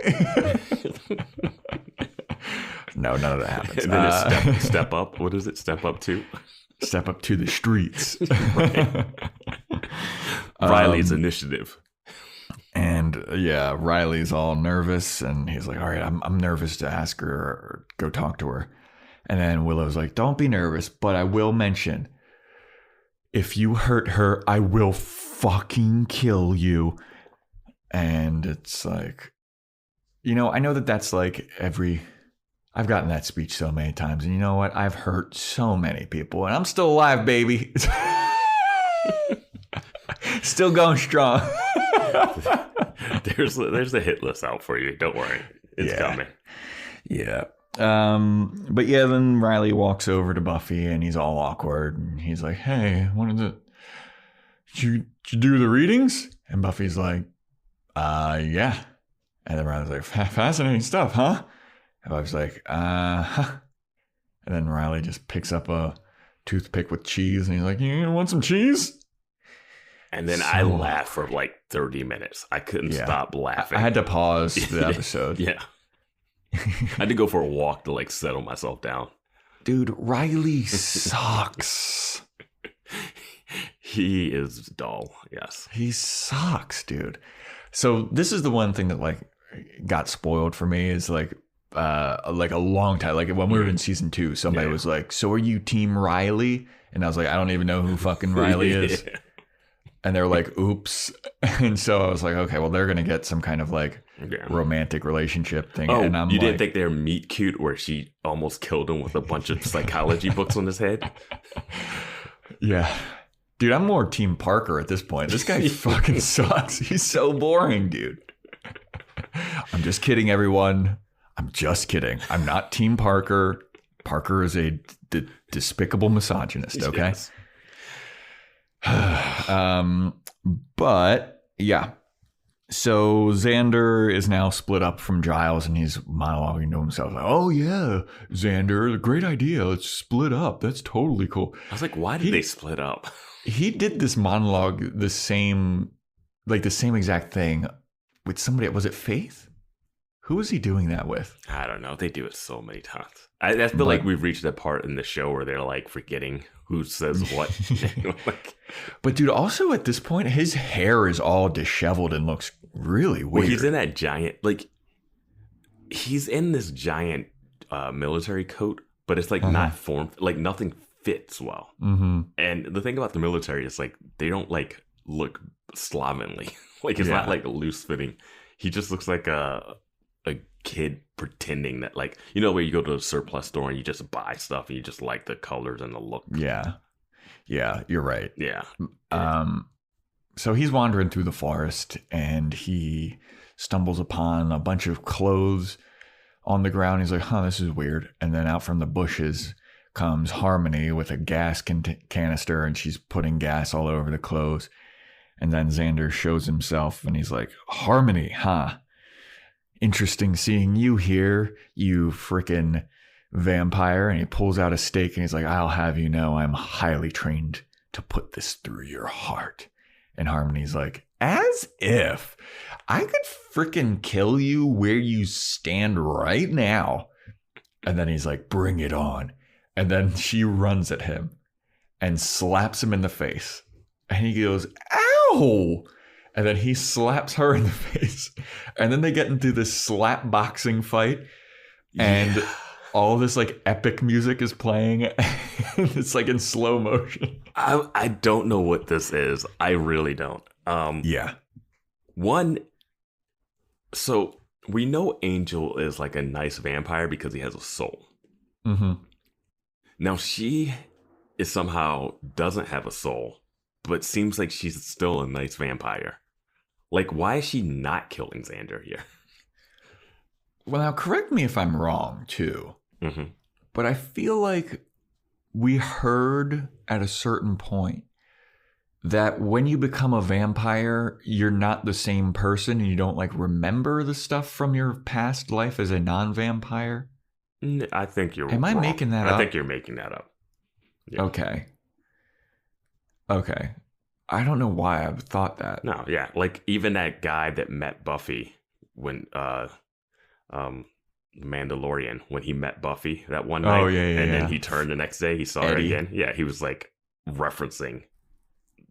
No, none of that happens. And then it's step up. What is it? Step up to? Step up to the streets. Riley's initiative. And yeah, Riley's all nervous, and he's like, all right, I'm nervous to ask her or go talk to her. And then Willow's like, don't be nervous, but I will mention, if you hurt her, I will fucking kill you. And it's like, you know, I know that that's like I've gotten that speech so many times, and you know what? I've hurt so many people, and I'm still alive, baby. Still going strong. There's a hit list out for you. Don't worry. It's coming. Yeah. But yeah, then Riley walks over to Buffy, and he's all awkward, and he's like, hey, did you do the readings? And Buffy's like, yeah. And then Riley's like, fascinating stuff, huh? And I was like, huh. And then Riley just picks up a toothpick with cheese, and he's like, you want some cheese? And then I laughed for like 30 minutes. I couldn't stop laughing. I had to pause the episode. Yeah. I had to go for a walk to like settle myself down. Dude, Riley sucks. He is dull. Yes. He sucks, dude. So this is the one thing that like got spoiled for me is like a long time. Like when we were in season 2, somebody was like, "So are you Team Riley?" And I was like, "I don't even know who fucking Riley is." And they're like, "Oops." And so I was like, "Okay, well they're gonna get some kind of like romantic relationship thing." Oh, and I'm you didn't think they were meet cute where she almost killed him with a bunch of psychology books on his head? Yeah. Dude, I'm more Team Parker at this point. This guy fucking sucks. He's so boring, dude. I'm just kidding, everyone. I'm just kidding. I'm not Team Parker. Parker is a despicable misogynist, okay? Yes. But, yeah. So Xander is now split up from Giles, and he's monologuing to himself. Like, "Oh, yeah, Xander, great idea. Let's split up. That's totally cool." I was like, why did they split up? He did this monologue, the same exact thing with somebody. Was it Faith? Who was he doing that with? I don't know. They do it so many times. I feel like we've reached that part in the show where they're like forgetting who says what. But dude, also at this point, his hair is all disheveled and looks really weird. Well, he's in that giant, like, he's in this giant military coat, but it's like not formed, like nothing fits well. Mm-hmm. And the thing about the military is like they don't like look slovenly. Like it's not like loose fitting. He just looks like a kid pretending that, like, you know, where you go to a surplus store and you just buy stuff and you just like the colors and the look. Yeah, you're right. Yeah. So he's wandering through the forest and he stumbles upon a bunch of clothes on the ground. He's like, "Huh, this is weird." And then out from the bushes comes Harmony with a gas canister, and she's putting gas all over the clothes. And then Xander shows himself and he's like, "Harmony, huh? Interesting seeing you here, you frickin' vampire." And he pulls out a stake and he's like, "I'll have you know I'm highly trained to put this through your heart." And Harmony's like, "As if I could frickin' kill you where you stand right now." And then he's like, "Bring it on." And then she runs at him and slaps him in the face. And he goes, "Ow!" And then he slaps her in the face. And then they get into this slap boxing fight. And all this like epic music is playing. It's like in slow motion. I don't know what this is. I really don't. So we know Angel is like a nice vampire because he has a soul. Mm-hmm. Now she is somehow doesn't have a soul, but seems like she's still a nice vampire. Like, why is she not killing Xander here? Well, now correct me if I'm wrong too. Mm-hmm. But I feel like we heard at a certain point that when you become a vampire, you're not the same person and you don't like remember the stuff from your past life as a non-vampire. I think you're Am wrong. I making that up? I think you're making that up. Yeah. Okay. I don't know why I've thought that. No, yeah. Like even that guy that met Buffy when Mandalorian, when he met Buffy that one night. Oh, yeah. And then he turned the next day, he saw her again. Yeah, he was like referencing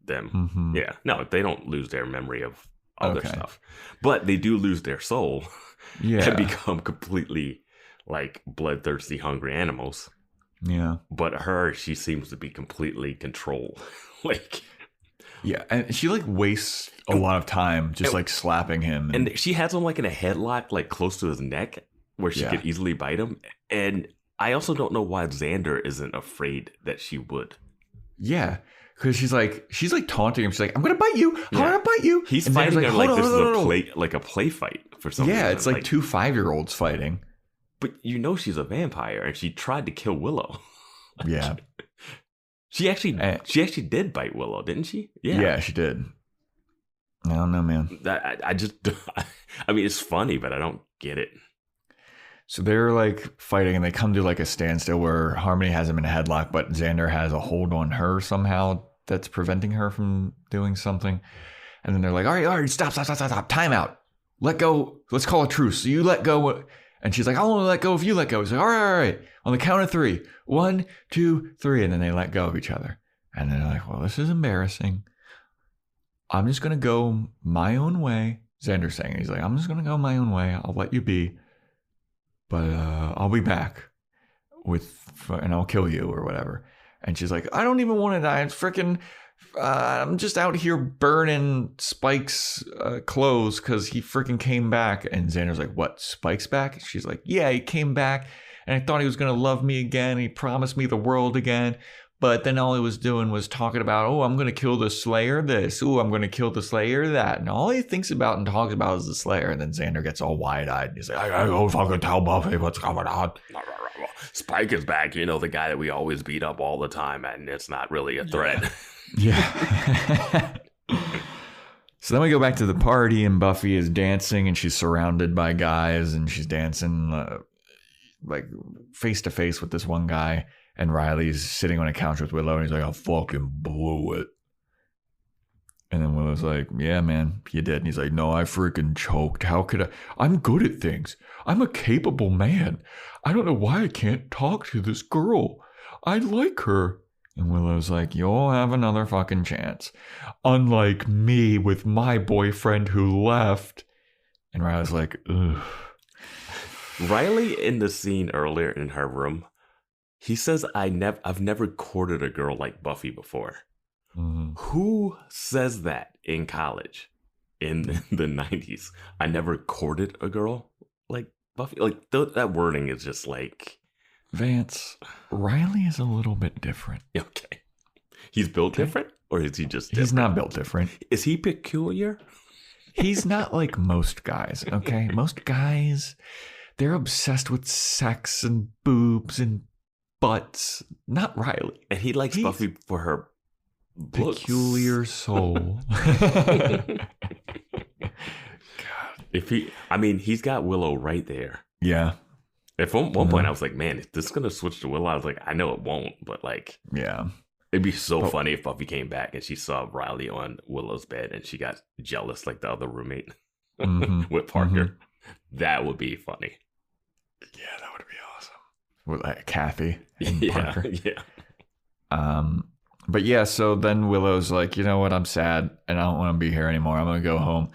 them. Mm-hmm. Yeah. No, they don't lose their memory of other stuff. But they do lose their soul. Yeah. And become completely like bloodthirsty, hungry animals. Yeah. But she seems to be completely controlled. Like, yeah, and she like wastes a lot of time just like slapping him. And she has him like in a headlock, like close to his neck, where she could easily bite him. And I also don't know why Xander isn't afraid that she would. Yeah, because she's like taunting him. She's like, "I'm gonna bite you. I'm gonna bite you." He's fighting her like this is a play fight for some reason. Yeah, it's like 2 5-year-olds fighting. But you know she's a vampire, and she tried to kill Willow. Yeah. She actually did bite Willow, didn't she? Yeah, she did. I don't know, man. I mean, it's funny, but I don't get it. So they're like fighting, and they come to like a standstill where Harmony has him in a headlock, but Xander has a hold on her somehow that's preventing her from doing something. And then they're like, all right, stop, time out. Let go. Let's call a truce. So you let go. And she's like, I'll only let go if you let go. He's like, all right. On the count of 3. 1, 2, 3. And then they let go of each other. And they're like, well, this is embarrassing. I'm just going to go my own way. Xander's saying, he's like, I'm just going to go my own way. I'll let you be. But I'll be back and I'll kill you or whatever. And she's like, I don't even want to die. It's freaking, I'm just out here burning Spike's clothes because he freaking came back. And Xander's like, what, Spike's back? She's like, yeah, he came back and I thought he was going to love me again. He promised me the world again. But then all he was doing was talking about, oh, I'm going to kill the Slayer this. Oh, I'm going to kill the Slayer that. And all he thinks about and talks about is the Slayer. And then Xander gets all wide-eyed. And he's like, I gotta go fucking tell Buffy what's going on. Spike is back, the guy that we always beat up all the time, and it's not really a threat. Yeah. So then we go back to the party, and Buffy is dancing, and she's surrounded by guys, and she's dancing like face-to-face with this one guy. And Riley's sitting on a couch with Willow, and he's like, I fucking blew it. And then Willow's like, yeah, man, you did. And he's like, no, I freaking choked. How could I? I'm good at things. I'm a capable man. I don't know why I can't talk to this girl. I like her. And Willow's like, you'll have another fucking chance. Unlike me with my boyfriend who left. And Riley's like, ugh. Riley in the scene earlier in her room, he says, I've never courted a girl like Buffy before. Mm-hmm. Who says that in college in the 90s? I never courted a girl like Buffy. Like that wording is just like... Vance, Riley is a little bit different. Okay. He's built different? Or is he just different? He's not built different. Is he peculiar? He's not like most guys, okay? Most guys, they're obsessed with sex and boobs and butts. Not Riley. And he likes Buffy for her peculiar soul. God. He's got Willow right there. Yeah. At one point, I was like, man, is this going to switch to Willow? I was like, I know it won't, but like, yeah. It'd be so funny if Buffy came back and she saw Riley on Willow's bed and she got jealous like the other roommate with Parker. Mm-hmm. That would be funny. Yeah, that would be awesome. With like Kathy and Parker. Yeah. But yeah, so then Willow's like, you know what? I'm sad and I don't want to be here anymore. I'm going to go home.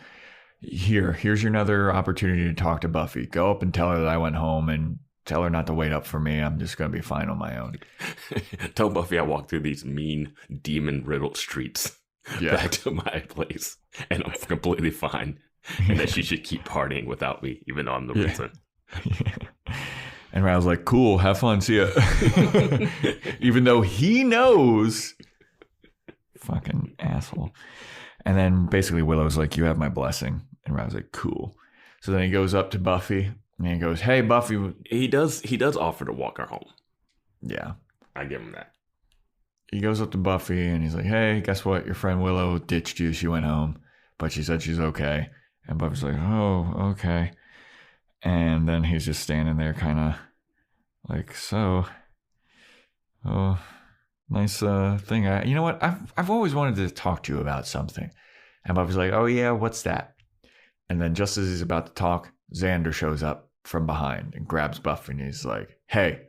Here's your another opportunity to talk to Buffy. Go up and tell her that I went home and tell her not to wait up for me. I'm just going to be fine on my own. Tell Buffy I walked through these mean, demon-riddled streets back to my place, and I'm completely fine. And that she should keep partying without me, even though I'm the reason. Yeah. And Riley's like, cool, have fun, see ya. Even though he knows. Fucking asshole. And then basically Willow's like, you have my blessing. And Riley's like, cool. So then he goes up to Buffy. And he goes, hey, Buffy. He does offer to walk her home. Yeah. I give him that. He goes up to Buffy and he's like, hey, guess what? Your friend Willow ditched you. She went home. But she said she's okay. And Buffy's like, oh, okay. And then he's just standing there kind of like, so, oh, nice thing. You know what? I've always wanted to talk to you about something. And Buffy's like, oh, yeah, what's that? And then just as he's about to talk, Xander shows up from behind and grabs Buffy and he's like, hey,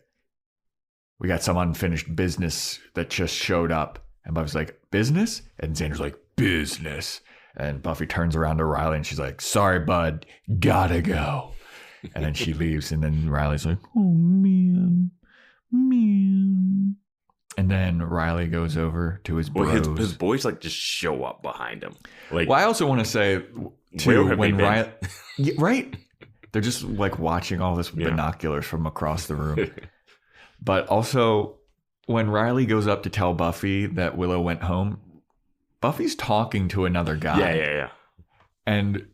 we got some unfinished business that just showed up. And Buffy's like, business? And Xander's like, business. And Buffy turns around to Riley and she's like, sorry, bud, gotta go. And then she leaves and then Riley's like, oh, man. And then Riley goes over to his bros. His boys like just show up behind him. Like, well, I also want to say, too, when Riley... Right? They're just like watching all this binoculars from across the room. But also, when Riley goes up to tell Buffy that Willow went home, Buffy's talking to another guy. Yeah. And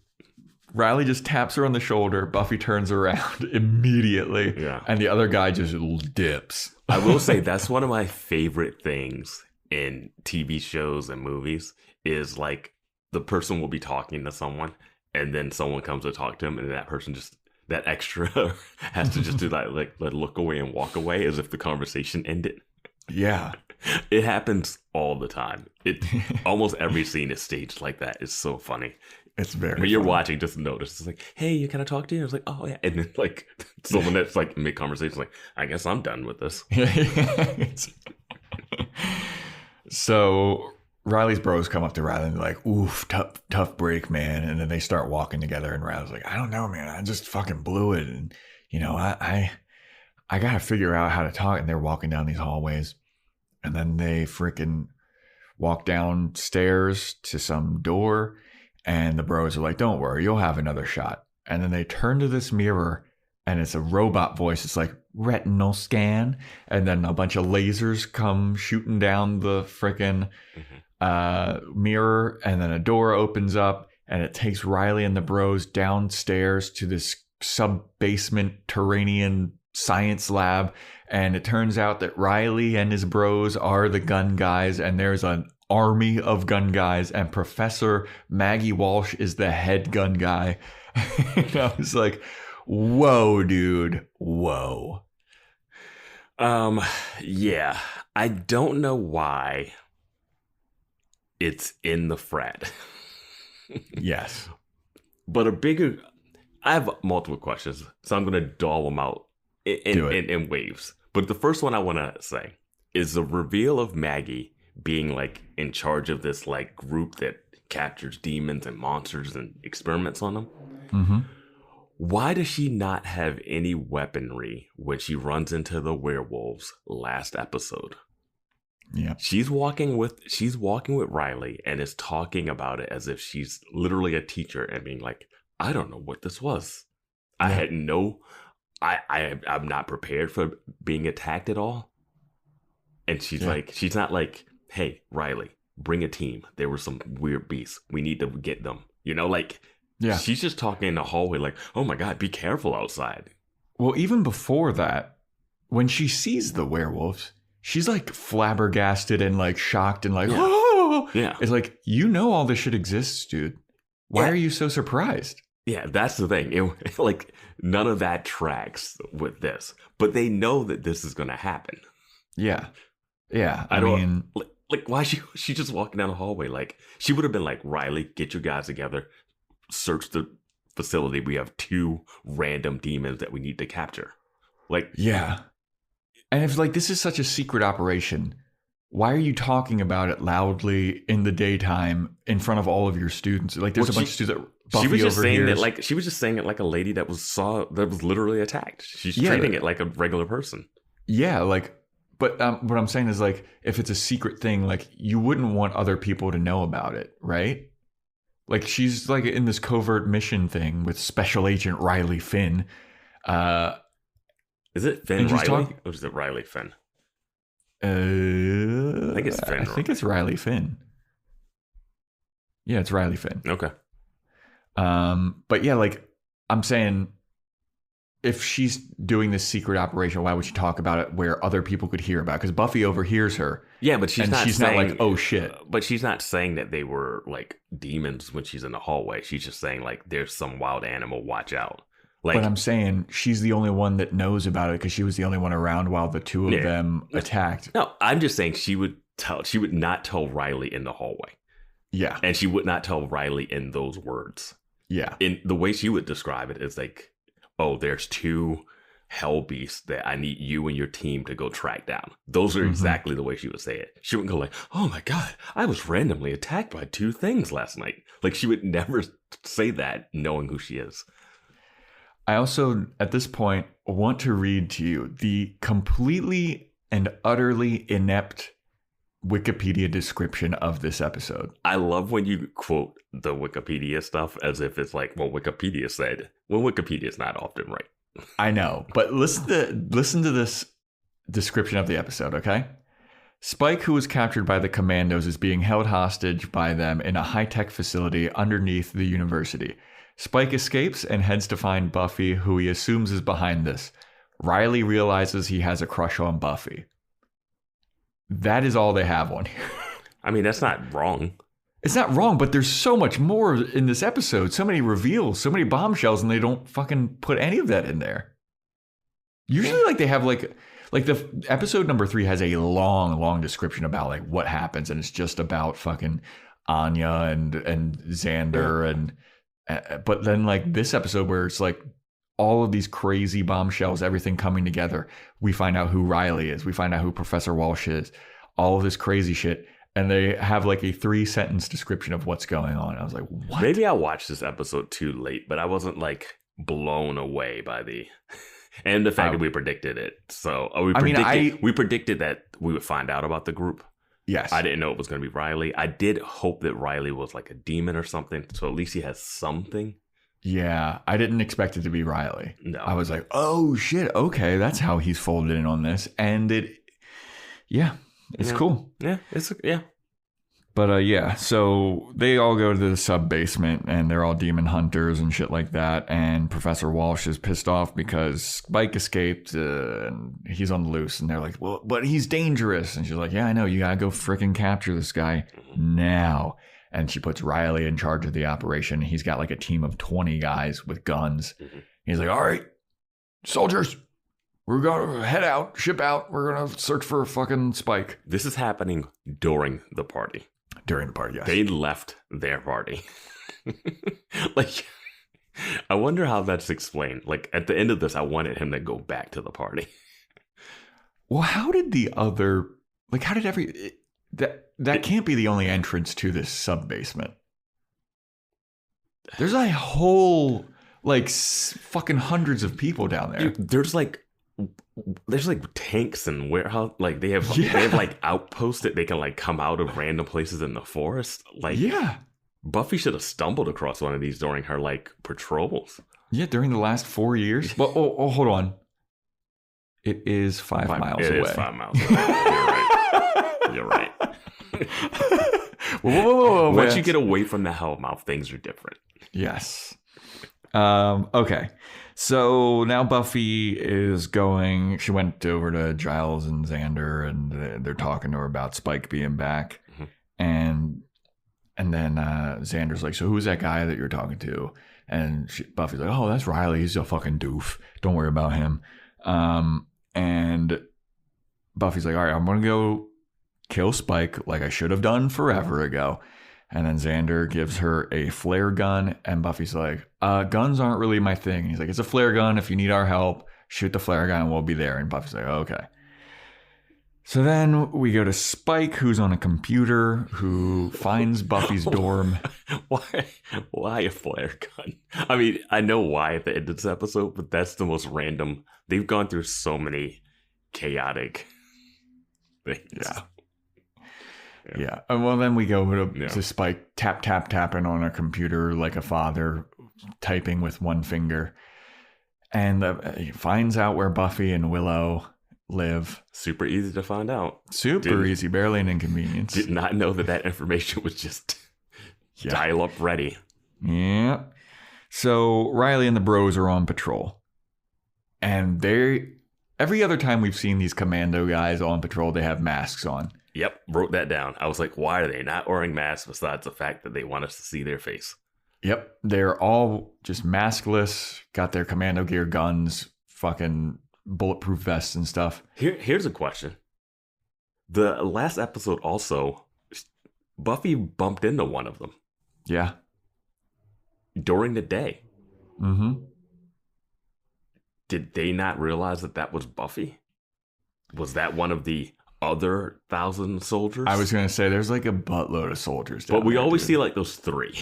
Riley just taps her on the shoulder. Buffy turns around immediately. Yeah. And the other guy just dips. I will say that's one of my favorite things in TV shows and movies is like the person will be talking to someone and then someone comes to talk to him and that person just, that extra has to just do that, like look away and walk away as if the conversation ended. Yeah. It happens all the time. It almost every scene is staged like that. It's so funny. It's very when you're funny. watching, just notice. It's like, hey, can I talk to you? It's like, oh yeah. And then like someone that's like mid conversation, like, I guess I'm done with this. So Riley's bros come up to Riley and they're like, oof, tough break, man. And then they start walking together and Riley's like, I don't know, man. I just fucking blew it. And, you know, I got to figure out how to talk. And they're walking down these hallways. And then they freaking walk downstairs to some door. And the bros are like, don't worry, you'll have another shot. And then they turn to this mirror and it's a robot voice. It's like, retinal scan. And then a bunch of lasers come shooting down the freaking mirror. And then a door opens up and it takes Riley and the bros downstairs to this sub-basement Terranian science lab. And it turns out that Riley and his bros are the gun guys. And there's an army of gun guys. And Professor Maggie Walsh is the head gun guy. And I was like, whoa, dude. Whoa. Yeah. I don't know why it's in the frat. Yes. But I have multiple questions, so I'm going to doll them out in waves. But the first one I want to say is the reveal of Maggie being like in charge of this like group that captures demons and monsters and experiments on them. Mm-hmm. Why does she not have any weaponry when she runs into the werewolves last episode? Yeah. She's walking with Riley and is talking about it as if she's literally a teacher and being like, I don't know what this was. Yeah. I had I'm not prepared for being attacked at all. And she's like, she's not like, hey, Riley, bring a team. There were some weird beasts. We need to get them. You know, like, yeah. She's just talking in the hallway like, oh my God, be careful outside. Well, even before that, when she sees the werewolves, she's like flabbergasted and like shocked and like, oh, yeah. It's like, you know, all this shit exists, dude. Why are you so surprised? Yeah, that's the thing. Like, none of that tracks with this, but they know that this is going to happen. Yeah. Yeah. I mean, like why she just walking down the hallway? Like, she would have been like, Riley, get your guys together. Search the facility. We have 2 random demons that we need to capture. Like, yeah. And if like this is such a secret operation, why are you talking about it loudly in the daytime in front of all of your students? Like, there's a bunch of students that Buffy she was just saying overhears. that like she was just saying it like a lady that was literally attacked. She's treating it like a regular person. Yeah, like, but what I'm saying is like, if it's a secret thing, like you wouldn't want other people to know about it, right? Like, she's like in this covert mission thing with Special Agent Riley Finn. Is it Finn Riley? Or is it Riley Finn? I think it's Finn. I think it's Riley Finn. Yeah, it's Riley Finn. Okay. But yeah, like I'm saying, if she's doing this secret operation, why would she talk about it where other people could hear about it? Because Buffy overhears her. Yeah, but she's not like, oh shit. But she's not saying that they were like demons when she's in the hallway. She's just saying like, there's some wild animal, watch out. Like, but I'm saying she's the only one that knows about it because she was the only one around while the 2 of them attacked. No, I'm just saying she would not tell Riley in the hallway. Yeah. And she would not tell Riley in those words. Yeah. In the way she would describe it is like, oh, there's 2 hell beasts that I need you and your team to go track down. Those are exactly the way she would say it. She wouldn't go like, oh my God, I was randomly attacked by 2 things last night. Like, she would never say that knowing who she is. I also, at this point, want to read to you the completely and utterly inept Wikipedia description of this episode. I love when you quote the Wikipedia stuff as if it's like, well, Wikipedia said, when Wikipedia is not often right. I know, but listen to this description of the episode, okay? Spike, who was captured by the commandos, is being held hostage by them in a high-tech facility underneath the university. Spike escapes and heads to find Buffy, who he assumes is behind this. Riley realizes he has a crush on Buffy. That is all they have on here. I mean, that's not wrong. It's not wrong, but there's so much more in this episode. So many reveals, so many bombshells, and they don't fucking put any of that in there. Usually, like, they have, like the episode number 3 has a long description about, like, what happens. And it's just about fucking Anya and Xander. And but then, like, this episode where it's, like, all of these crazy bombshells, everything coming together. We find out who Riley is. We find out who Professor Walsh is. All of this crazy shit. And they have like a 3-sentence description of what's going on. I was like, what? Maybe I watched this episode too late, but I wasn't like blown away by the and the fact that we predicted it. So we predicted that we would find out about the group. Yes. I didn't know it was going to be Riley. I did hope that Riley was like a demon or something. So at least he has something. Yeah. I didn't expect it to be Riley. No. I was like, oh shit. Okay. That's how he's folded in on this. And it's cool. Yeah, But yeah, so they all go to the sub basement and they're all demon hunters and shit like that. And Professor Walsh is pissed off because Spike escaped and he's on the loose. And they're like, well, but he's dangerous. And she's like, yeah, I know. You gotta go freaking capture this guy now. And she puts Riley in charge of the operation. He's got like a team of 20 guys with guns. He's like, all right, soldiers. We're going to head out, ship out. We're going to search for a fucking Spike. This is happening during the party. During the party, yes. They left their party. Like, I wonder how that's explained. Like, at the end of this, I wanted him to go back to the party. Well, how did that can't be the only entrance to this sub-basement. There's a whole, like, fucking hundreds of people down there. There's like tanks and warehouse, like they have like outposts that they can like come out of random places in the forest. Like, yeah, Buffy should have stumbled across one of these during her like patrols. Yeah, during the last 4 years. Well, hold on. It is 5 miles away. It is 5 miles away. You're right. Whoa, Once you get away from the Hellmouth, things are different. Yes. Okay. So now Buffy is going, she went over to Giles and Xander and they're talking to her about Spike being back. And then Xander's like, so who's that guy that you're talking to? And Buffy's like, oh, that's Riley. He's a fucking doof. Don't worry about him. And Buffy's like, all right, I'm going to go kill Spike like I should have done forever ago. And then Xander gives her a flare gun, and Buffy's like, guns aren't really my thing. And he's like, it's a flare gun. If you need our help, shoot the flare gun and we'll be there. And Buffy's like, okay. So then we go to Spike, who's on a computer, who finds Buffy's dorm. Why a flare gun? I mean, I know why at the end of this episode, but that's the most random. They've gone through so many chaotic things. Yeah. Well, then we go to Spike tapping on a computer like a father, typing with one finger. And he finds out where Buffy and Willow live. Super easy to find out. Super easy. Barely an inconvenience. Did not know that information was just dial up ready. Yeah. So Riley and the bros are on patrol. And every other time we've seen these commando guys on patrol, they have masks on. Yep, wrote that down. I was like, why are they not wearing masks besides the fact that they want us to see their face? Yep, they're all just maskless, got their commando gear, guns, fucking bulletproof vests and stuff. Here's a question. The last episode also, Buffy bumped into one of them. Yeah. During the day. Mm-hmm. Did they not realize that was Buffy? Was that one of the other 1,000 soldiers? I was going to say, there's like a buttload of soldiers down But we there, always see like those 3.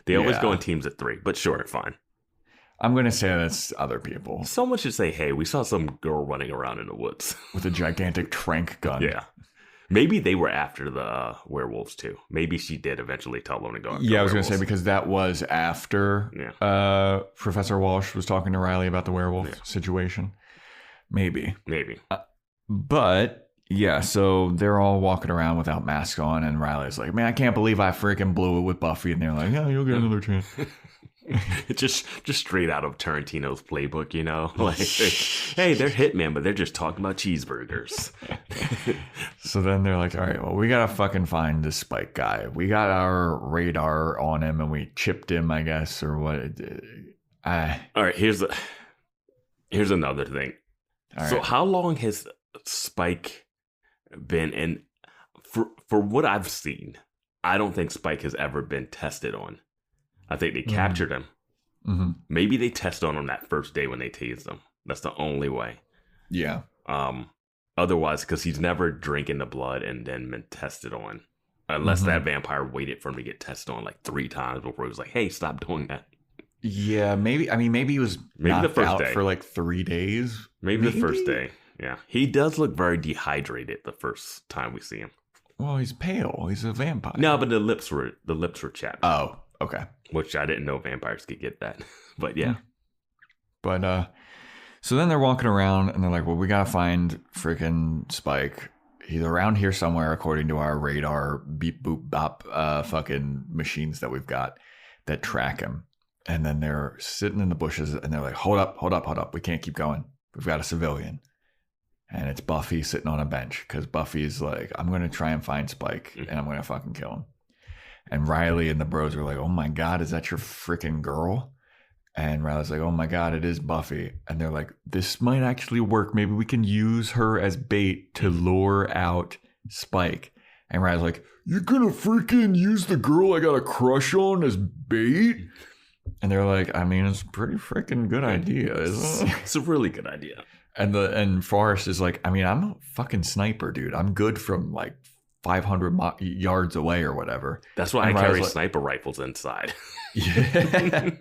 They always go in teams of 3, but sure, fine. I'm going to say that's other people. Someone should say, hey, we saw some girl running around in the woods. With a gigantic trank gun. Yeah. Maybe they were after the werewolves too. Maybe she did eventually tell them to go after I was going to say, because that was after Professor Walsh was talking to Riley about the werewolf situation. Maybe. But... yeah, so they're all walking around without masks on, and Riley's like, man, I can't believe I freaking blew it with Buffy. And they're like, yeah, you'll get another chance. just straight out of Tarantino's playbook, you know? Like, hey, they're hitmen, but they're just talking about cheeseburgers. So then they're like, all right, well, we got to fucking find this Spike guy. We got our radar on him, and we chipped him, I guess, or what. All right, here's another thing. So how long has Spike been in? For what I've seen, I don't think Spike has ever been tested on. I think they captured him. Mm-hmm. Maybe they tested on him that first day when they tased him. That's the only way. Yeah. Otherwise, because he's never drinking the blood and then been tested on. Unless that vampire waited for him to get tested on like 3 times before he was like, hey, stop doing that. Yeah, maybe. I mean, maybe he was knocked the first out day. for like 3 days. Maybe the first day. Yeah. He does look very dehydrated the first time we see him. Well, he's pale. He's a vampire. No, but the lips were chapped. Oh, okay. Which I didn't know vampires could get that. But yeah. But so then they're walking around and they're like, well, we gotta find freaking Spike. He's around here somewhere, according to our radar beep boop bop fucking machines that we've got that track him. And then they're sitting in the bushes and they're like, hold up. We can't keep going. We've got a civilian. And it's Buffy sitting on a bench because Buffy's like, I'm going to try and find Spike and I'm going to fucking kill him. And Riley and the bros are like, oh my God, is that your freaking girl? And Riley's like, oh my God, it is Buffy. And they're like, this might actually work. Maybe we can use her as bait to lure out Spike. And Riley's like, you're going to freaking use the girl I got a crush on as bait? And they're like, I mean, it's a pretty freaking good idea, isn't it? It's a really good idea. And Forrest is like, I mean, I'm a fucking sniper, dude. I'm good from like 500 yards away or whatever. That's why I carry sniper rifles inside. Yeah.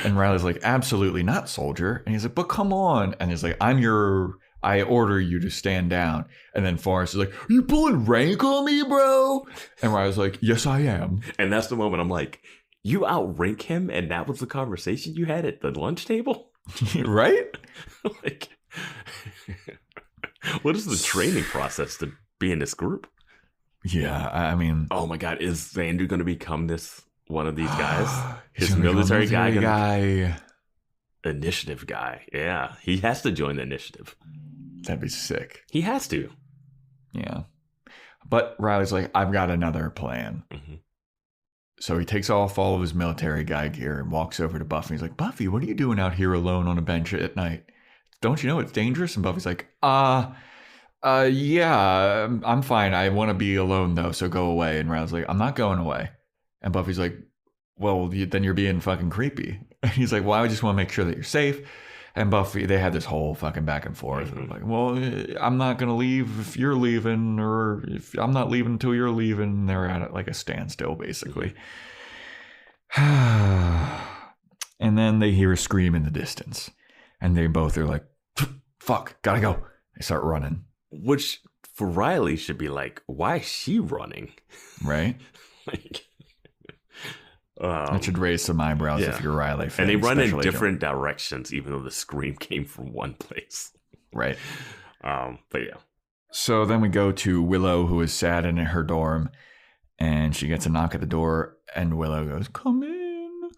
And Riley's like, absolutely not, soldier. And he's like, but come on. And he's like, I order you to stand down. And then Forrest is like, are you pulling rank on me, bro? And Riley's like, yes, I am. And that's the moment I'm like, you outrank him, and that was the conversation you had at the lunch table? Right? Like, what is the training process to be in this group? Yeah, I mean, oh my God, is Xander going to become one of these guys? His military guy, initiative guy. Yeah, he has to join the initiative. That'd be sick. He has to. Yeah, but Riley's like, I've got another plan. Mm-hmm. So he takes off all of his military guy gear and walks over to Buffy. He's like, Buffy, what are you doing out here alone on a bench at night? Don't you know it's dangerous? And Buffy's like, yeah, I'm fine. I want to be alone though, so go away. And Riley's like, I'm not going away. And Buffy's like, well, then you're being fucking creepy. And he's like, well, I just want to make sure that you're safe. And Buffy, they had this whole fucking back and forth. Mm-hmm. Like, well, I'm not going to leave if you're leaving, or if I'm not leaving until you're leaving. And they're at like a standstill, basically. And then they hear a scream in the distance. And they both are like, fuck, gotta go. They start running. Which for Riley should be like, why is she running? Right? Like, that should raise some eyebrows if you're Riley fan. And they run in different directions, even though the scream came from one place. Right. But yeah. So then we go to Willow, who is sad in her dorm, and she gets a knock at the door, and Willow goes, come in.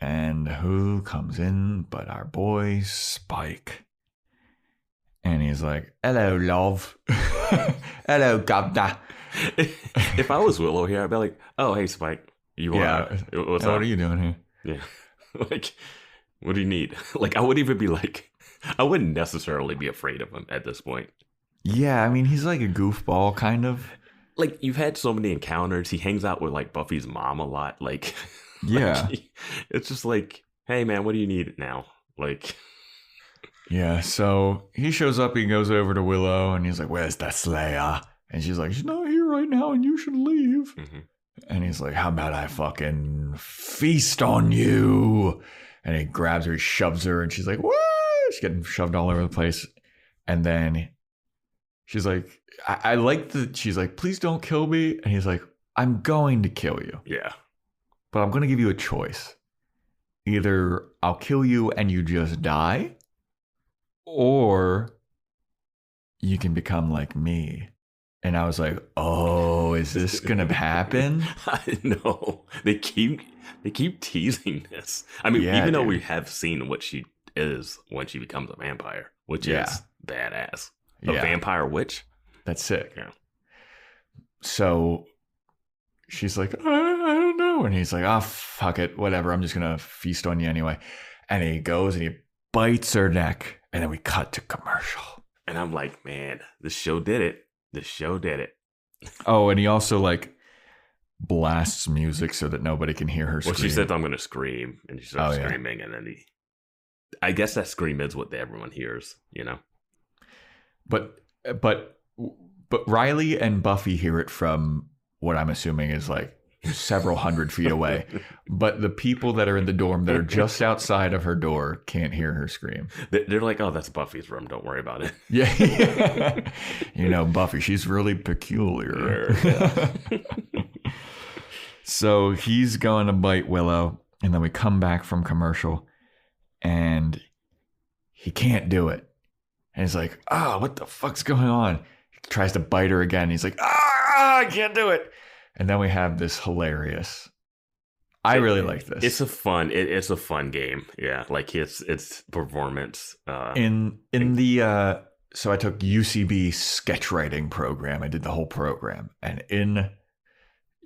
And who comes in but our boy Spike? And he's like, hello, love. Hello, governor. If I was Willow here, I'd be like, oh, hey, Spike. What are you doing here? Yeah. Like, what do you need? Like, I wouldn't even be like, I wouldn't necessarily be afraid of him at this point. Yeah, I mean, he's like a goofball, kind of. Like, you've had so many encounters. He hangs out with, like, Buffy's mom a lot. Like, yeah. Like, it's just like, hey, man, what do you need now? Like... Yeah, so he shows up, he goes over to Willow, and he's like, where's the Slayer? And she's like, she's not here right now, and you should leave. Mm-hmm. And he's like, how about I fucking feast on you? And he grabs her, he shoves her, and she's like, woo! She's getting shoved all over the place. And then she's like, I like that she's like, please don't kill me. And he's like, I'm going to kill you. Yeah. But I'm going to give you a choice. Either I'll kill you and you just die, or you can become like me. And I was like, oh, is this going to happen? I know. They keep teasing this. I mean, even though we have seen what she is when she becomes a vampire, which is badass. A vampire witch? That's sick. Yeah. So she's like, I don't know. And he's like, oh, fuck it. Whatever. I'm just going to feast on you anyway. And he goes and he bites her neck. And then we cut to commercial. And I'm like, man, this show did it. Oh, and he also like blasts music so that nobody can hear her scream. Well, she said, I'm going to scream. And she starts screaming. And then I guess that scream is what everyone hears, you know? But Riley and Buffy hear it from what I'm assuming is like several hundred feet away. But the people that are in the dorm that are just outside of her door can't hear her scream. They're like, oh, that's Buffy's room. Don't worry about it. Yeah. You know, Buffy, she's really peculiar. Yeah. So he's going to bite Willow. And then we come back from commercial and he can't do it. And he's like, what the fuck's going on? He tries to bite her again. He's like, I can't do it. And then we have this hilarious. I really like this. It's a fun game. Yeah, like it's performance. So I took UCB sketch writing program. I did the whole program, and in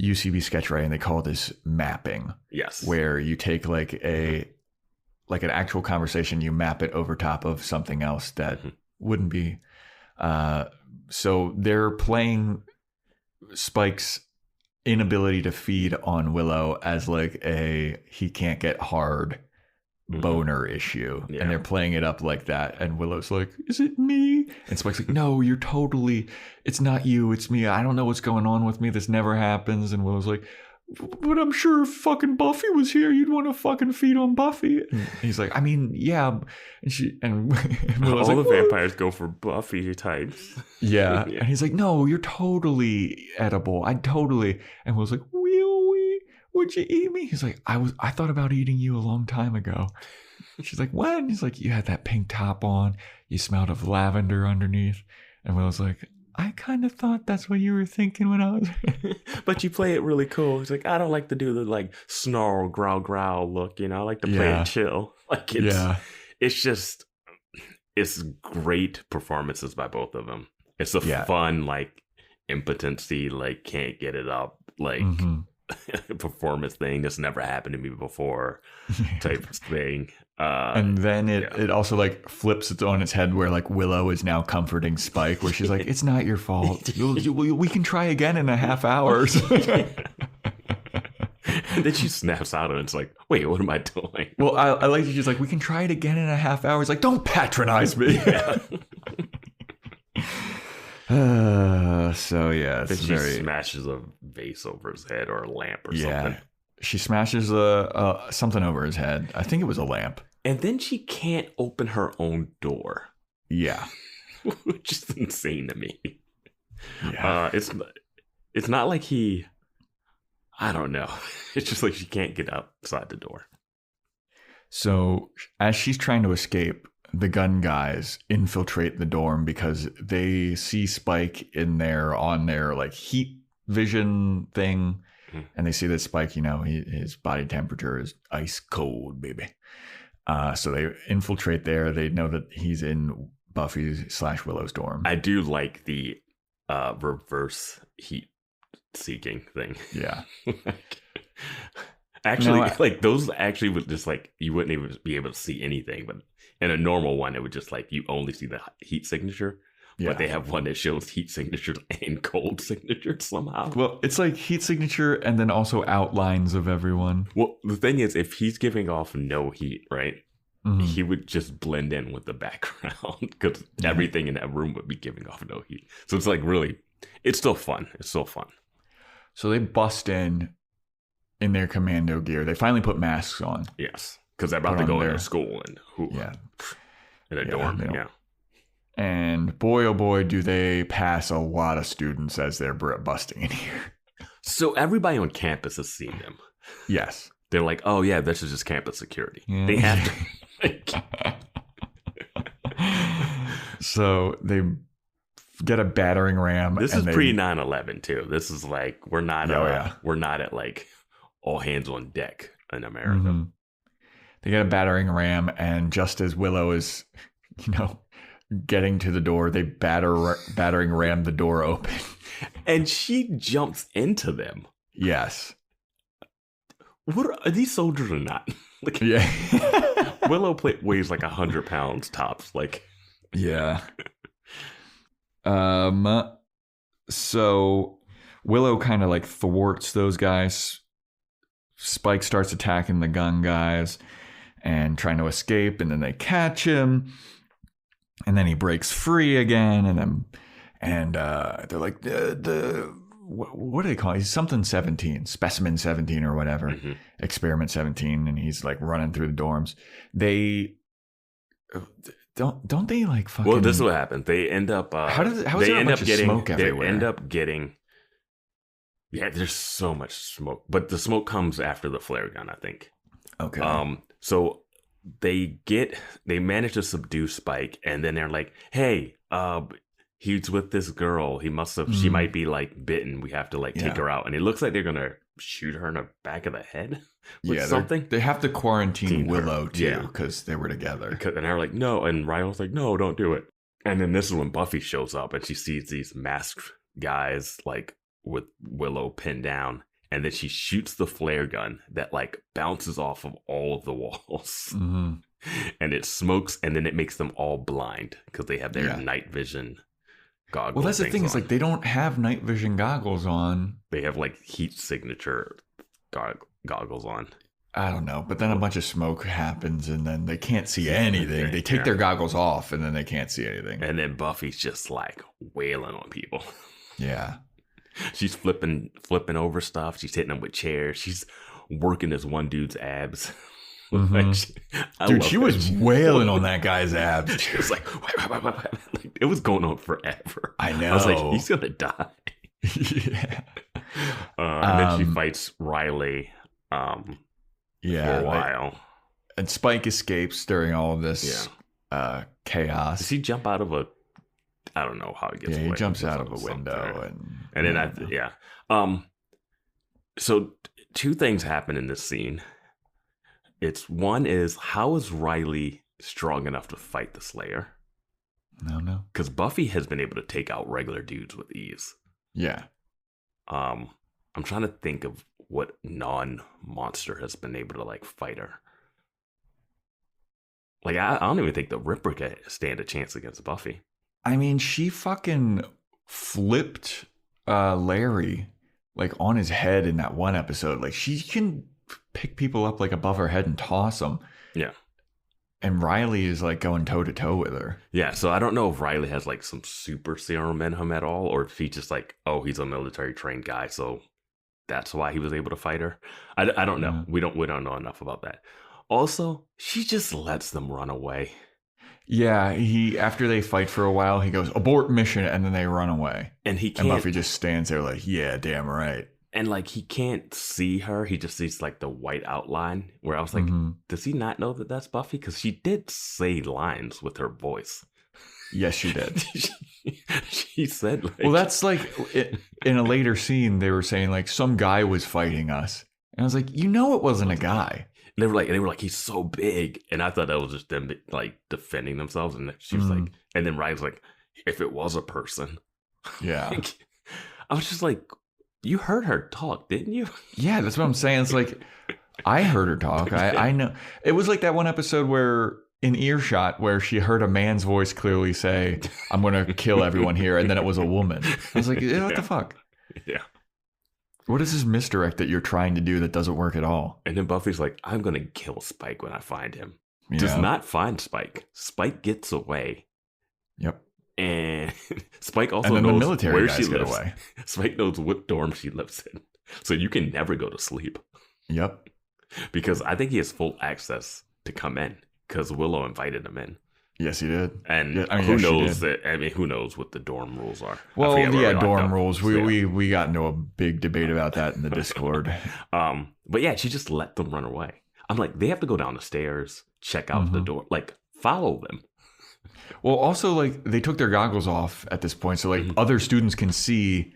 UCB sketch writing, they call this mapping. Yes, where you take like an actual conversation, you map it over top of something else that wouldn't be. So they're playing Spike's inability to feed on Willow as like he can't get hard boner issue. Yeah. And they're playing it up like that. And Willow's like, is it me? And Spike's like, no, it's not you, it's me. I don't know what's going on with me. This never happens. And Willow's like, but I'm sure if fucking Buffy was here, you'd want to fucking feed on Buffy. And he's like, I mean, yeah. And Willow's all like, the vampires go for Buffy types. Yeah. And he's like, no, you're totally edible. And Willow's like, would you eat me? He's like, I thought about eating you a long time ago. She's like, when? He's like, you had that pink top on. You smelled of lavender underneath. And Willow's like, I kind of thought that's what you were thinking when I was. But you play it really cool. He's like, I don't like to do the like snarl, growl look. You know, I like to play it chill. Like it's great performances by both of them. It's a fun like impotency, like can't get it up, like performance thing that's never happened to me before type of thing. And then it also like flips it on its head where like Willow is now comforting Spike, where she's like, it's not your fault. We can try again in a half hour. And then she snaps out and it's like, wait, what am I doing? Well, I like that she's like, we can try it again in a half hour. It's like, don't patronize me. So yeah, then she smashes a vase over his head or a lamp or something. She smashes something over his head. I think it was a lamp. And then she can't open her own door. Yeah. Which is insane to me. Yeah. It's not like I don't know. It's just like she can't get outside the door. So as she's trying to escape, the gun guys infiltrate the dorm because they see Spike on their like heat vision thing. And they see that Spike, his body temperature is ice cold, baby. So they infiltrate there. They know that he's in Buffy/Willow's dorm. I do like the reverse heat seeking thing. Yeah. Actually, like those actually would just like, you wouldn't even be able to see anything. But in a normal one, it would just like, you only see the heat signature. Yeah. But they have one that shows heat signatures and cold signatures somehow. Well, it's like heat signature and then also outlines of everyone. Well, the thing is, if he's giving off no heat, right, he would just blend in with the background because everything in that room would be giving off no heat. So it's like really, it's still fun. It's still fun. So they bust in their commando gear. They finally put masks on. Yes, because they're about to go into school and in a dorm. Yeah. And boy, oh boy, do they pass a lot of students as they're busting in here. So everybody on campus has seen them. Yes. They're like, oh yeah, this is just campus security. Yeah. They have to. So they get a battering ram. This is pre 9/11 too. This is like, we're not at like all hands on deck in America. They get a battering ram, and just as Willow is, getting to the door, they battering ram the door open. And she jumps into them. Yes. What are these soldiers or not? Yeah. Willow weighs like 100 pounds tops. Like, yeah. So Willow kind of like thwarts those guys. Spike starts attacking the gun guys and trying to escape, and then they catch him, and then he breaks free again, and they're like what do they call it? He's something 17, specimen 17 or whatever, experiment 17, and he's like running through the dorms. They don't they like fucking. Well, this is what happened. They end up. How is there a bunch of smoke everywhere? They end up getting. Yeah, there's so much smoke, but the smoke comes after the flare gun, I think. Okay. So they manage to subdue Spike, and then they're like, "Hey, he's with this girl. She might be like bitten. We have to like take her out." And it looks like they're gonna shoot her in the back of the head with something. They have to quarantine Willow too because they were together. And they're like, "No," and Riley's like, "No, don't do it." And then this is when Buffy shows up, and she sees these masked guys like with Willow pinned down, and then she shoots the flare gun that like bounces off of all of the walls, and it smokes, and then it makes them all blind because they have their night vision goggles. Well, that's the thing, is like they don't have night vision goggles on. They have like heat signature goggles on. I don't know, but then a bunch of smoke happens, and then they can't see anything. They take their goggles off, and then they can't see anything. And then Buffy's just like wailing on people. Yeah. She's flipping over stuff. She's hitting them with chairs. She's working this one dude's abs. Dude, she was wailing on that guy's abs. She was like, it was going on forever. I know. I was like, he's gonna die. Yeah. And then she fights Riley for a while. And Spike escapes during all of this chaos. Does he jump out of a... I don't know how it gets away. He jumps out of a window. And then So two things happen in this scene. One is, how is Riley strong enough to fight the Slayer? No. Because Buffy has been able to take out regular dudes with ease. Yeah. I'm trying to think of what non-monster has been able to like fight her. Like, I don't even think the Ripper can stand a chance against Buffy. I mean, she fucking flipped Larry like on his head in that one episode. Like, she can pick people up like above her head and toss them. Yeah. And Riley is like going toe to toe with her. Yeah. So I don't know if Riley has like some super serum in him at all, or if he's just like, oh, he's a military trained guy, so that's why he was able to fight her. I don't know. We don't know enough about that. Also, she just lets them run away. Yeah, after they fight for a while, he goes, abort mission, and then they run away. And Buffy just stands there like, yeah, damn right. And like, he can't see her. He just sees like the white outline, where I was like, does he not know that that's Buffy? Because she did say lines with her voice. Yes, she did. She said like... Well, that's like, in a later scene, they were saying like, some guy was fighting us. And I was like, you know it wasn't a guy. They were like, he's so big. And I thought that was just them like defending themselves. And she was like, and then Ryan's like, if it was a person. Yeah. Like, I was just like, you heard her talk, didn't you? Yeah, that's what I'm saying. It's like, I heard her talk. I know. It was like that one episode where in Earshot, where she heard a man's voice clearly say, I'm going to kill everyone here. And then it was a woman. I was like, what the fuck? Yeah. What is this misdirect that you're trying to do that doesn't work at all? And then Buffy's like, I'm going to kill Spike when I find him. Yeah. Does not find Spike. Spike gets away. Yep. And Spike also knows the military where guys she get lives. Away. Spike knows what dorm she lives in. So you can never go to sleep. Yep. Because I think he has full access to come in because Willow invited him in. Yes, he did. And who knows what the dorm rules are? Well, yeah, dorm rules. We got into a big debate about that in the Discord. But yeah, she just let them run away. I'm like, they have to go down the stairs, check out the door, like follow them. Well, also like they took their goggles off at this point, so like other students can see.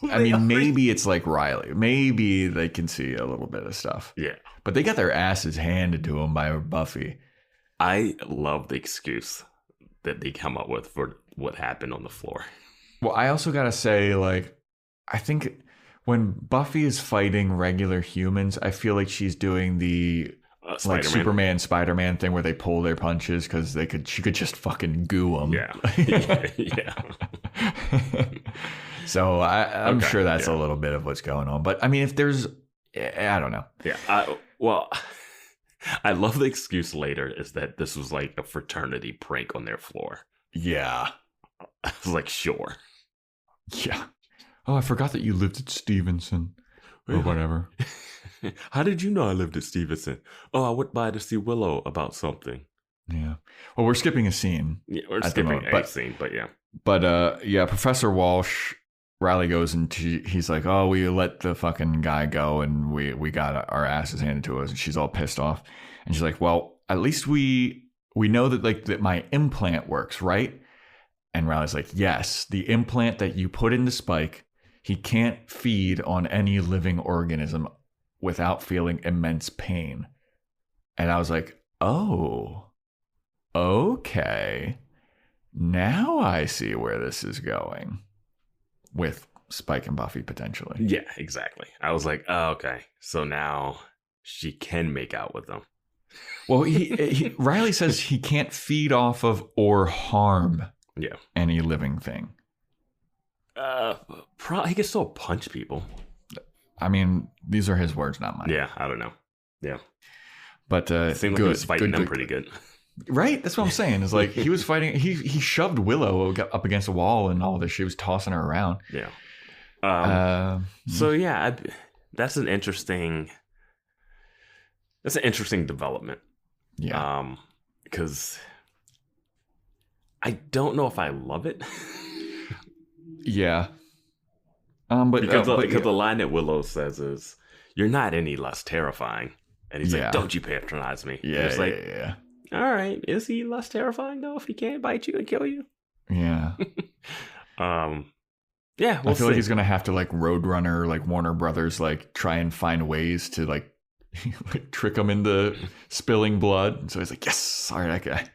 I mean, maybe it's like Riley. Maybe they can see a little bit of stuff. Yeah, but they got their asses handed to them by Buffy. I love the excuse that they come up with for what happened on the floor. Well, I also got to say, like, I think when Buffy is fighting regular humans, I feel like she's doing the like Superman, Spider-Man thing where they pull their punches because she could just fucking goo them. Yeah. Yeah. So I'm sure that's a little bit of what's going on. But I mean, if there's, I don't know. Yeah. Well, I love the excuse later is that this was like a fraternity prank on their floor. Yeah. I was like, sure. Yeah. Oh, I forgot that you lived at Stevenson or whatever. How did you know I lived at Stevenson? Oh, I went by to see Willow about something. Yeah. Well, we're skipping a scene. Yeah, we're skipping a scene, but yeah. But yeah, Professor Walsh, Riley goes and he's like, oh, we let the fucking guy go and we got our asses handed to us. And she's all pissed off. And she's like, well, at least we know that my implant works, right? And Riley's like, yes, the implant that you put into Spike, he can't feed on any living organism without feeling immense pain. And I was like, oh, okay. Now I see where this is going with Spike and Buffy potentially. Yeah, exactly. I was like, oh, okay. So now she can make out with them. Well, Riley says he can't feed off of or harm any living thing. He can still punch people. I mean, these are his words, not mine. Yeah, I don't know. Yeah. But it seemed like he was fighting them pretty good. Right? That's what I'm saying. Is like he was fighting. He shoved Willow up against a wall and all this. She was tossing her around. Yeah. So yeah, that's an interesting development. Yeah. Because I don't know if I love it. Yeah. But because the line that Willow says is, "You're not any less terrifying," and he's like, "Don't you patronize me?" Yeah. It's like, yeah. All right, is he less terrifying though if he can't bite you and kill you? Yeah. Yeah, I feel like he's gonna have to like Roadrunner, like Warner Brothers, like try and find ways to like trick him into spilling blood. So he's like, yes, all right,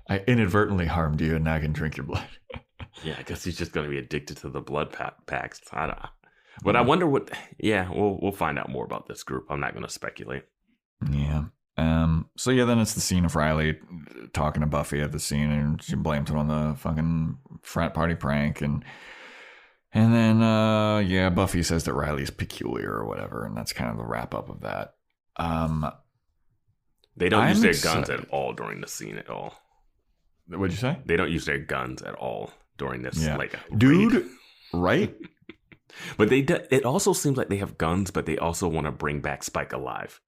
I inadvertently harmed you, and now I can drink your blood. Yeah, I guess he's just gonna be addicted to the blood packs. I don't know, but I wonder what. Yeah, we'll find out more about this group. I'm not gonna speculate. Yeah. So yeah, then it's the scene of Riley talking to Buffy at the scene, and she blames it on the fucking frat party prank, and then Buffy says that Riley's peculiar or whatever, and that's kind of the wrap up of that. They don't use their guns at all during the scene at all. What'd you say? They don't use their guns at all during this. Yeah. Like, dude, right? But it also seems like they have guns, but they also want to bring back Spike alive.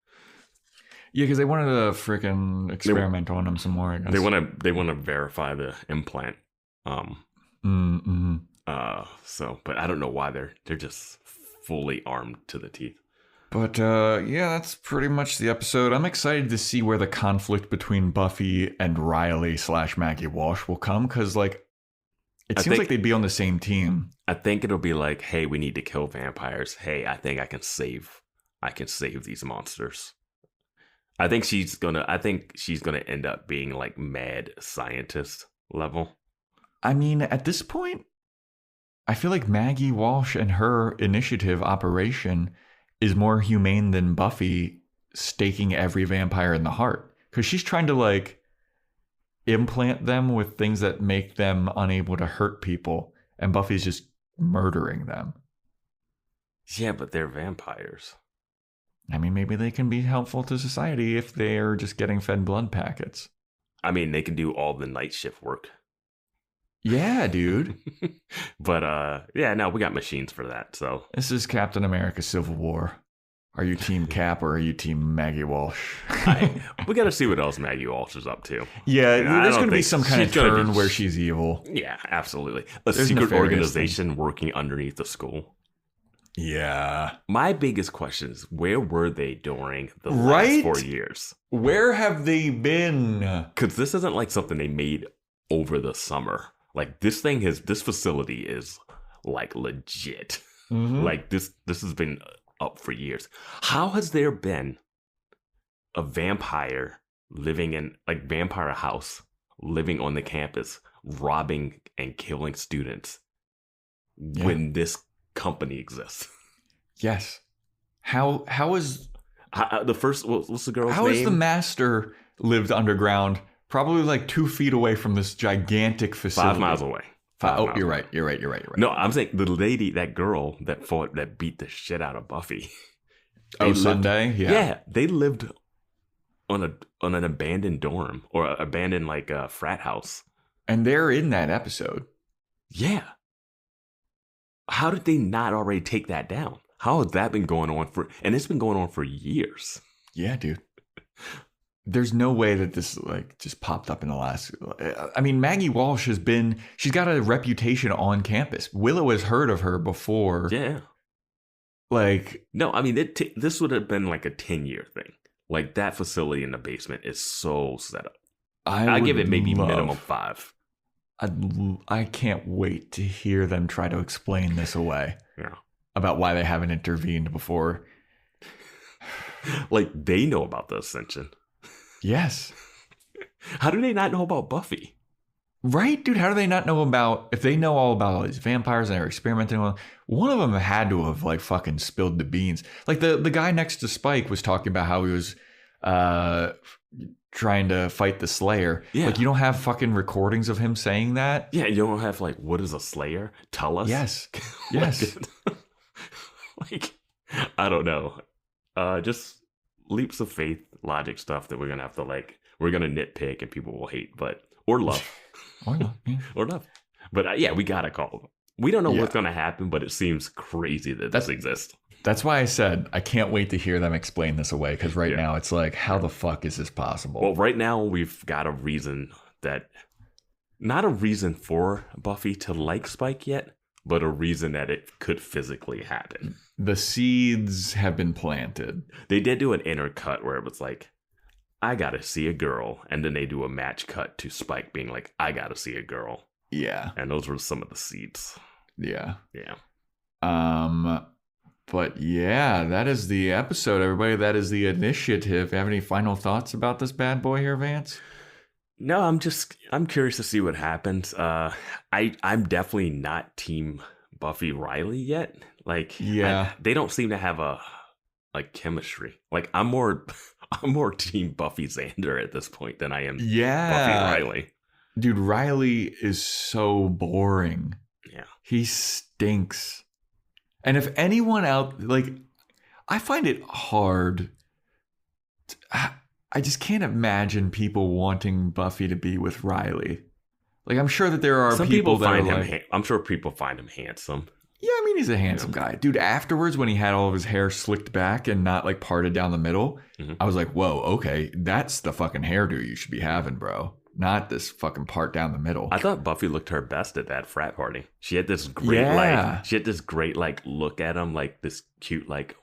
Yeah, because they wanted to freaking experiment on him some more. I guess. They want to verify the implant. So, but I don't know why they're just fully armed to the teeth. But yeah, that's pretty much the episode. I'm excited to see where the conflict between Buffy and Riley / Maggie Walsh will come, because like it seems like they'd be on the same team. I think it'll be like, hey, we need to kill vampires. Hey, I think I can save these monsters. I think she's gonna end up being like mad scientist level. I mean, at this point, I feel like Maggie Walsh and her initiative operation is more humane than Buffy staking every vampire in the heart. Because she's trying to like implant them with things that make them unable to hurt people. And Buffy's just murdering them. Yeah, but they're vampires. I mean, maybe they can be helpful to society if they're just getting fed blood packets. I mean, they can do all the night shift work. Yeah, dude. But no, we got machines for that. So this is Captain America: Civil War. Are you Team Cap or are you Team Maggie Walsh? We got to see what else Maggie Walsh is up to. Yeah, there's going to be some kind of turn where she's evil. Yeah, absolutely. There's secret organization working underneath the school. Yeah. My biggest question is, where were they during the last 4 years? Where have they been? Because this isn't like something they made over the summer. Like this facility is like legit. Mm-hmm. Like this has been up for years. How has there been a vampire living in like vampire house living on the campus, robbing and killing students when this company exists? Yes. How is The first, what's the girl's How name? has the master lived underground, probably like 2 feet away from this gigantic facility? 5 miles away. You're right. No, I'm saying the lady, that girl that beat the shit out of Buffy. Sunday? Yeah, they lived on an abandoned dorm or abandoned like frat house. And they're in that episode. Yeah. How did they not already take that down? How has that been going on and it's been going on for years. Yeah, dude. There's no way that this like just popped up in the last. I mean, Maggie Walsh she's got a reputation on campus. Willow has heard of her before. Yeah. Like, no, I mean, this would have been like a 10-year thing. Like that facility in the basement is so set up. I give it maybe minimum 5. I can't wait to hear them try to explain this away. Yeah. About why they haven't intervened before. Like they know about the Ascension. Yes. How do they not know about Buffy? Right, dude. How do they not know about, if they know all about all these vampires and they're experimenting on, one of them had to have like fucking spilled the beans. Like the guy next to Spike was talking about how he was trying to fight the Slayer. Yeah. Like you don't have fucking recordings of him saying that? Yeah, you don't have like, what is a Slayer? Tell us. Yes. Yes. Like, I don't know. Just leaps of faith, logic stuff that we're gonna have to we're gonna nitpick and people will hate, or love. Or love, yeah. Or love. But yeah, we gotta call them. We don't know what's gonna happen, but it seems crazy that this exists. That's why I said I can't wait to hear them explain this away, because right now it's like, how the fuck is this possible? Well, right now we've got a reason not a reason for Buffy to like Spike yet, but a reason that it could physically happen. The seeds have been planted. They did do an inner cut where it was like, I gotta see a girl. And then they do a match cut to Spike being like, I gotta see a girl. Yeah. And those were some of the seeds. Yeah. Yeah. But yeah, that is the episode, everybody. That is the initiative. Have any final thoughts about this bad boy here, Vance? No, I'm curious to see what happens. I'm definitely not team Buffy Riley yet. Like, yeah, they don't seem to have a chemistry. Like, I'm more team Buffy Xander at this point than I am Buffy Riley. Dude, Riley is so boring. Yeah, he stinks. And if anyone out, like, I find it hard. I just can't imagine people wanting Buffy to be with Riley. Like, I'm sure that there are some people that find are him. like, I'm sure people find him handsome. Yeah, I mean, he's a handsome guy. Dude, afterwards, when he had all of his hair slicked back and not, like, parted down the middle, I was like, whoa, okay, that's the fucking hairdo you should be having, bro. Not this fucking part down the middle. I thought Buffy looked her best at that frat party. She had this great, look at him, like, this cute, like,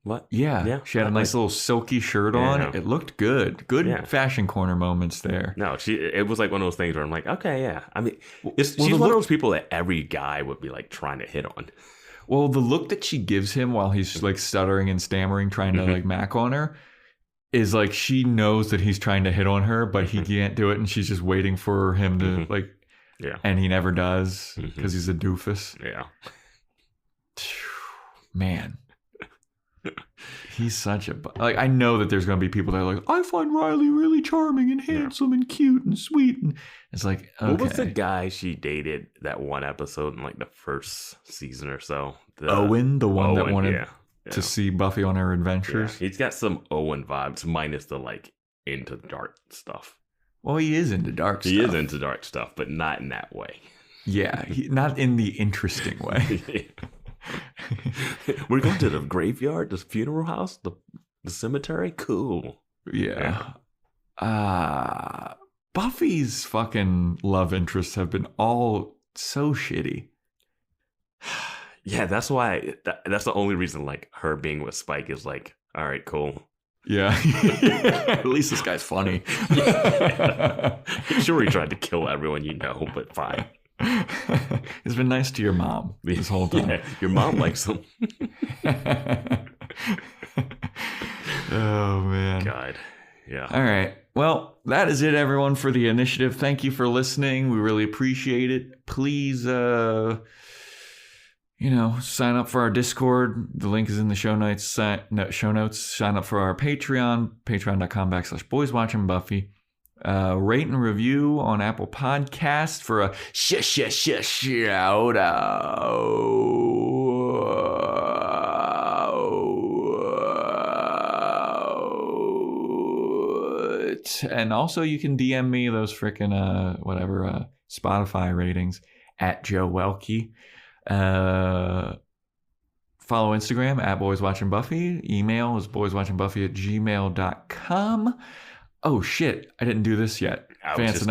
what? Yeah. She had a nice little silky shirt on. It looked good. Good fashion corner moments there. No, it was like one of those things where I'm like, okay, yeah. I mean, she's one of those people that every guy would be like trying to hit on. Well, the look that she gives him while he's like stuttering and stammering, trying to like mac on her, is like she knows that he's trying to hit on her, but he can't do it. And she's just waiting for him to like, and he never does because he's a doofus. Yeah. Man. He's such a... Like, I know that there's going to be people that are like, I find Riley really charming and handsome and cute and sweet. And it's like, okay. What was the guy she dated that one episode in like the first season or so? Owen, the one that wanted to see Buffy on her adventures? Yeah. He's got some Owen vibes minus the like into dark stuff. Well, he is into dark stuff. He is into dark stuff, but not in that way. Yeah, not in the interesting way. We're going to the graveyard, the funeral house, the cemetery. Cool. Yeah. Buffy's fucking love interests have been all so shitty. Yeah, that's why. That's the only reason. Like her being with Spike is like, all right, cool. Yeah. At least this guy's funny. Sure, he tried to kill everyone you know, but fine. He's been nice to your mom this whole time. Yeah, your mom likes him. Oh, man. God. Yeah. All right. Well, that is it, everyone, for the initiative. Thank you for listening. We really appreciate it. Please, sign up for our Discord. The link is in the show notes. Sign up for our Patreon, patreon.com/boyswatchingbuffy. Rate and review on Apple Podcast for a shout out. And also you can DM me those freaking Spotify ratings at Joe Welke. Follow Instagram at Boys Watching Buffy. Email is boyswatchingbuffy@gmail.com. Oh shit, I didn't do this yet. Vance,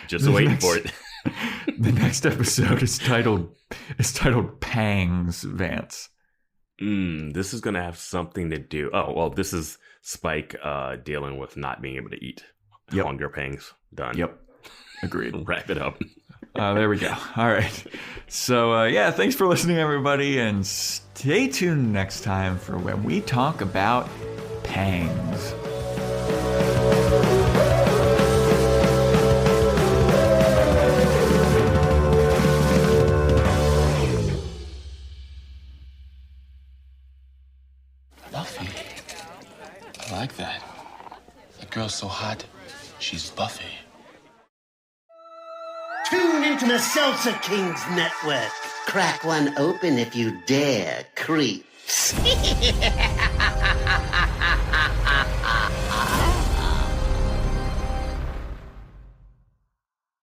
just waiting for it. The next episode is titled Pangs, Vance. This is gonna have something to do. Oh well, this is Spike dealing with not being able to eat. Yep. Hunger pangs. Done. Yep. Agreed. Wrap it up. There we go. All right. So, thanks for listening, everybody, and stay tuned next time for when we talk about pangs. Buffy? I like that. That girl's so hot, she's Buffy. Tune into the Salsa Kings Network. Crack one open if you dare, creeps.